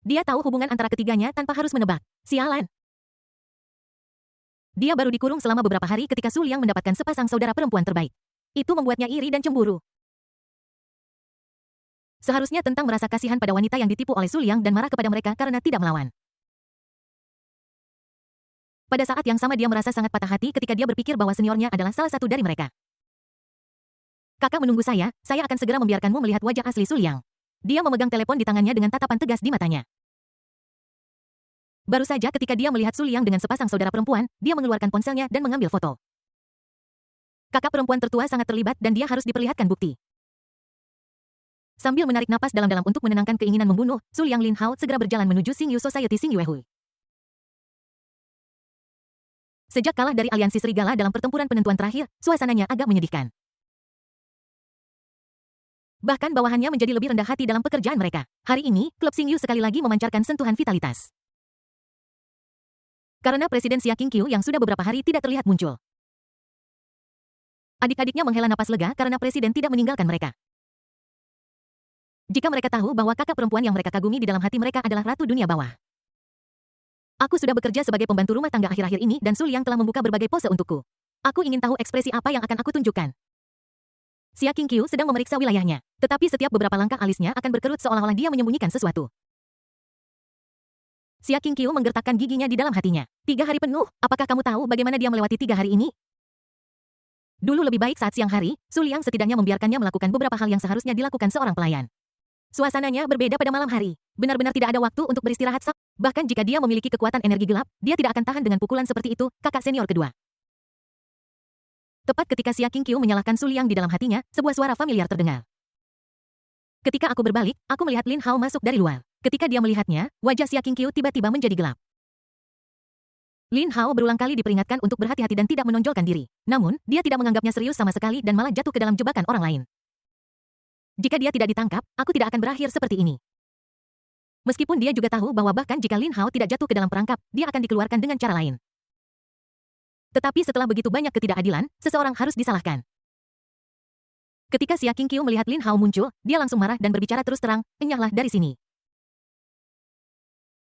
Dia tahu hubungan antara ketiganya tanpa harus menebak. Sialan. Dia baru dikurung selama beberapa hari ketika Su Liang mendapatkan sepasang saudara perempuan terbaik. Itu membuatnya iri dan cemburu. Seharusnya Tentang merasa kasihan pada wanita yang ditipu oleh Su Liang dan marah kepada mereka karena tidak melawan. Pada saat yang sama dia merasa sangat patah hati ketika dia berpikir bahwa seniornya adalah salah satu dari mereka. Kakak menunggu saya akan segera membiarkanmu melihat wajah asli Su Liang. Dia memegang telepon di tangannya dengan tatapan tegas di matanya. Baru saja ketika dia melihat Su Liang dengan sepasang saudara perempuan, dia mengeluarkan ponselnya dan mengambil foto. Kakak perempuan tertua sangat terlibat dan dia harus diperlihatkan bukti. Sambil menarik napas dalam-dalam untuk menenangkan keinginan membunuh, Su Liang Lin Hao segera berjalan menuju Xingyu Society Xingyu Hui. Sejak kalah dari aliansi serigala dalam pertempuran penentuan terakhir, suasananya agak menyedihkan. Bahkan bawahannya menjadi lebih rendah hati dalam pekerjaan mereka. Hari ini, klub Xingyu sekali lagi memancarkan sentuhan vitalitas. Karena Presiden Xia Qingqiu yang sudah beberapa hari tidak terlihat muncul. Adik-adiknya menghela napas lega karena Presiden tidak meninggalkan mereka. Jika mereka tahu bahwa kakak perempuan yang mereka kagumi di dalam hati mereka adalah ratu dunia bawah. Aku sudah bekerja sebagai pembantu rumah tangga akhir-akhir ini dan Su Liang telah membuka berbagai pose untukku. Aku ingin tahu ekspresi apa yang akan aku tunjukkan. Xia Qingqiu sedang memeriksa wilayahnya, tetapi setiap beberapa langkah alisnya akan berkerut seolah-olah dia menyembunyikan sesuatu. Xia Qingqiu menggertakkan giginya di dalam hatinya. 3 hari penuh, apakah kamu tahu bagaimana dia melewati 3 hari ini? Dulu lebih baik saat siang hari, Su Liang setidaknya membiarkannya melakukan beberapa hal yang seharusnya dilakukan seorang pelayan. Suasananya berbeda pada malam hari. Benar-benar tidak ada waktu untuk beristirahat. Bahkan jika dia memiliki kekuatan energi gelap, dia tidak akan tahan dengan pukulan seperti itu, kakak senior kedua. Tepat ketika Xia Qingqiu menyalahkan Su Liang di dalam hatinya, sebuah suara familiar terdengar. Ketika aku berbalik, aku melihat Lin Hao masuk dari luar. Ketika dia melihatnya, wajah Xia Qingqiu tiba-tiba menjadi gelap. Lin Hao berulang kali diperingatkan untuk berhati-hati dan tidak menonjolkan diri. Namun, dia tidak menganggapnya serius sama sekali dan malah jatuh ke dalam jebakan orang lain. Jika dia tidak ditangkap, aku tidak akan berakhir seperti ini. Meskipun dia juga tahu bahwa bahkan jika Lin Hao tidak jatuh ke dalam perangkap, dia akan dikeluarkan dengan cara lain. Tetapi setelah begitu banyak ketidakadilan, seseorang harus disalahkan. Ketika Xia Qingqiu melihat Lin Hao muncul, dia langsung marah dan berbicara terus terang, "Enyahlah dari sini."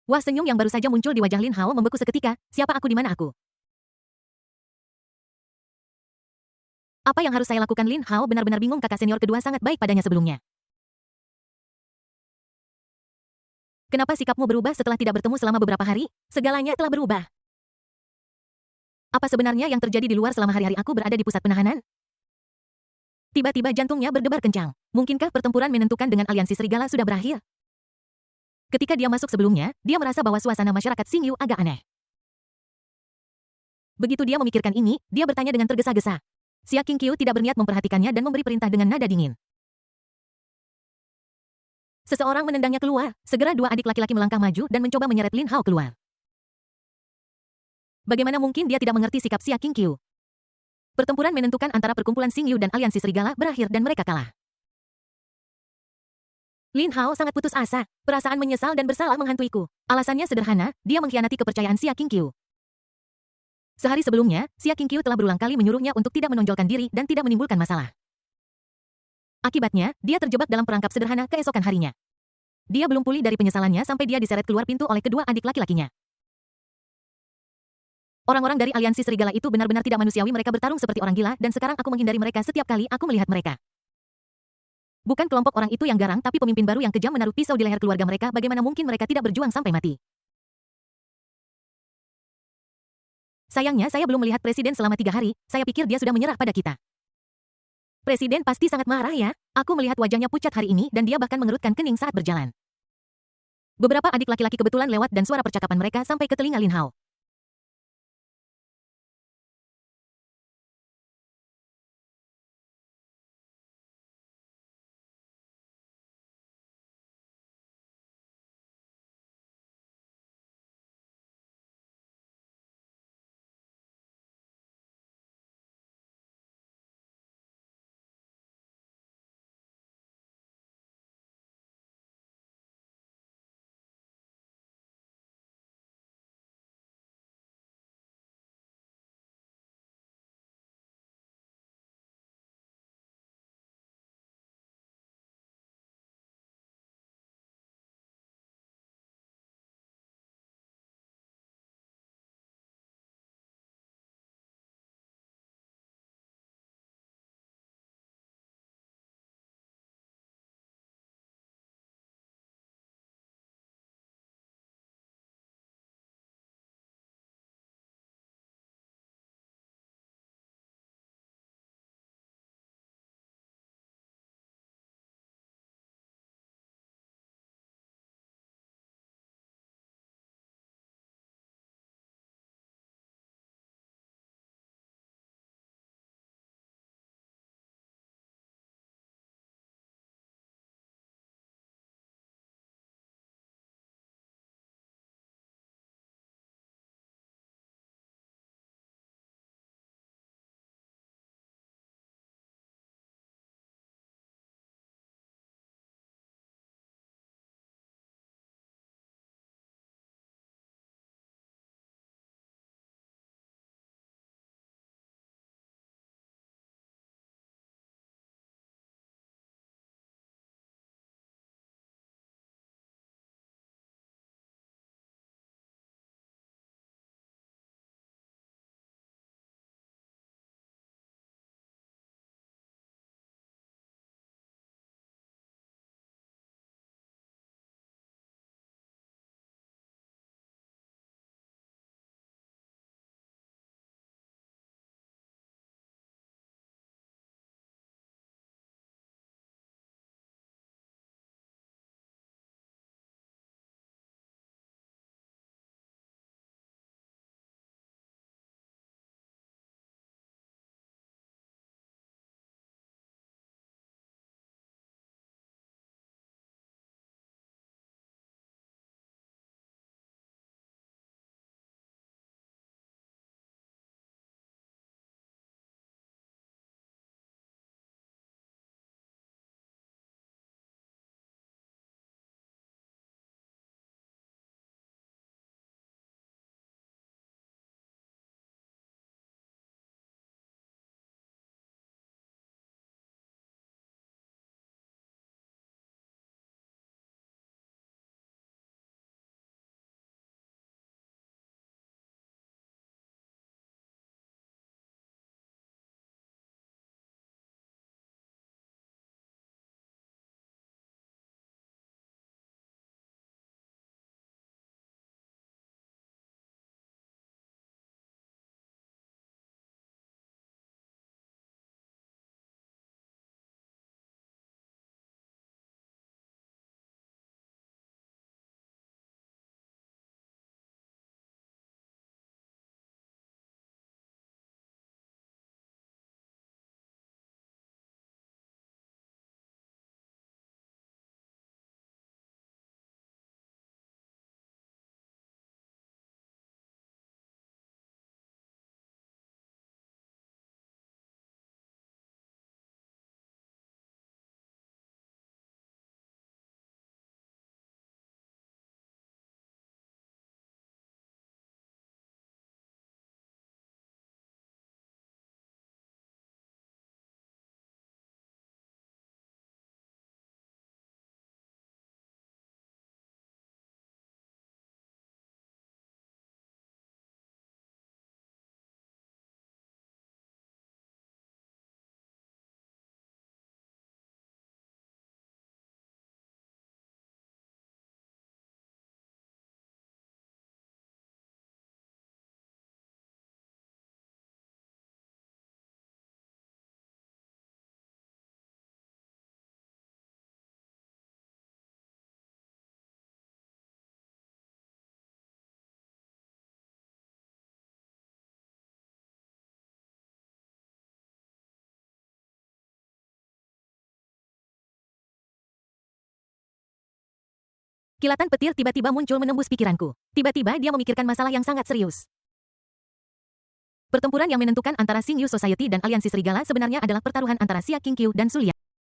Wah, senyum yang baru saja muncul di wajah Lin Hao membeku seketika. Siapa aku di mana aku? Apa yang harus saya lakukan? Lin Hao benar-benar bingung. Kakak senior kedua sangat baik padanya sebelumnya. Kenapa sikapmu berubah setelah tidak bertemu selama beberapa hari? Segalanya telah berubah. Apa sebenarnya yang terjadi di luar selama hari-hari aku berada di pusat penahanan? Tiba-tiba jantungnya berdebar kencang. Mungkinkah pertempuran menentukan dengan aliansi serigala sudah berakhir? Ketika dia masuk sebelumnya, dia merasa bahwa suasana masyarakat Xingyu agak aneh. Begitu dia memikirkan ini, dia bertanya dengan tergesa-gesa. Xia Qingqiu tidak berniat memperhatikannya dan memberi perintah dengan nada dingin. Seseorang menendangnya keluar. Segera dua adik laki-laki melangkah maju dan mencoba menyeret Lin Hao keluar. Bagaimana mungkin dia tidak mengerti sikap Xia Qingqiu? Pertempuran menentukan antara perkumpulan Xingyu dan aliansi serigala berakhir dan mereka kalah. Lin Hao sangat putus asa. Perasaan menyesal dan bersalah menghantuiku. Alasannya sederhana, dia mengkhianati kepercayaan Xia Qingqiu. Sehari sebelumnya, Xia Qingqiu telah berulang kali menyuruhnya untuk tidak menonjolkan diri dan tidak menimbulkan masalah. Akibatnya, dia terjebak dalam perangkap sederhana keesokan harinya. Dia belum pulih dari penyesalannya sampai dia diseret keluar pintu oleh kedua adik laki-lakinya. Orang-orang dari aliansi serigala itu benar-benar tidak manusiawi. Mereka bertarung seperti orang gila dan sekarang aku menghindari mereka setiap kali aku melihat mereka. Bukan kelompok orang itu yang garang, tapi pemimpin baru yang kejam menaruh pisau di leher keluarga mereka. Bagaimana mungkin mereka tidak berjuang sampai mati? Sayangnya saya belum melihat presiden selama 3 hari, saya pikir dia sudah menyerah pada kita. Presiden pasti sangat marah ya. Aku melihat wajahnya pucat hari ini dan dia bahkan mengerutkan kening saat berjalan. Beberapa adik laki-laki kebetulan lewat dan suara percakapan mereka sampai ke telinga Lin Hao. Kilatan petir tiba-tiba muncul menembus pikiranku. Tiba-tiba dia memikirkan masalah yang sangat serius. Pertempuran yang menentukan antara Xingyu Society dan Aliansi Serigala sebenarnya adalah pertaruhan antara Xia Qingqiu dan Sulya.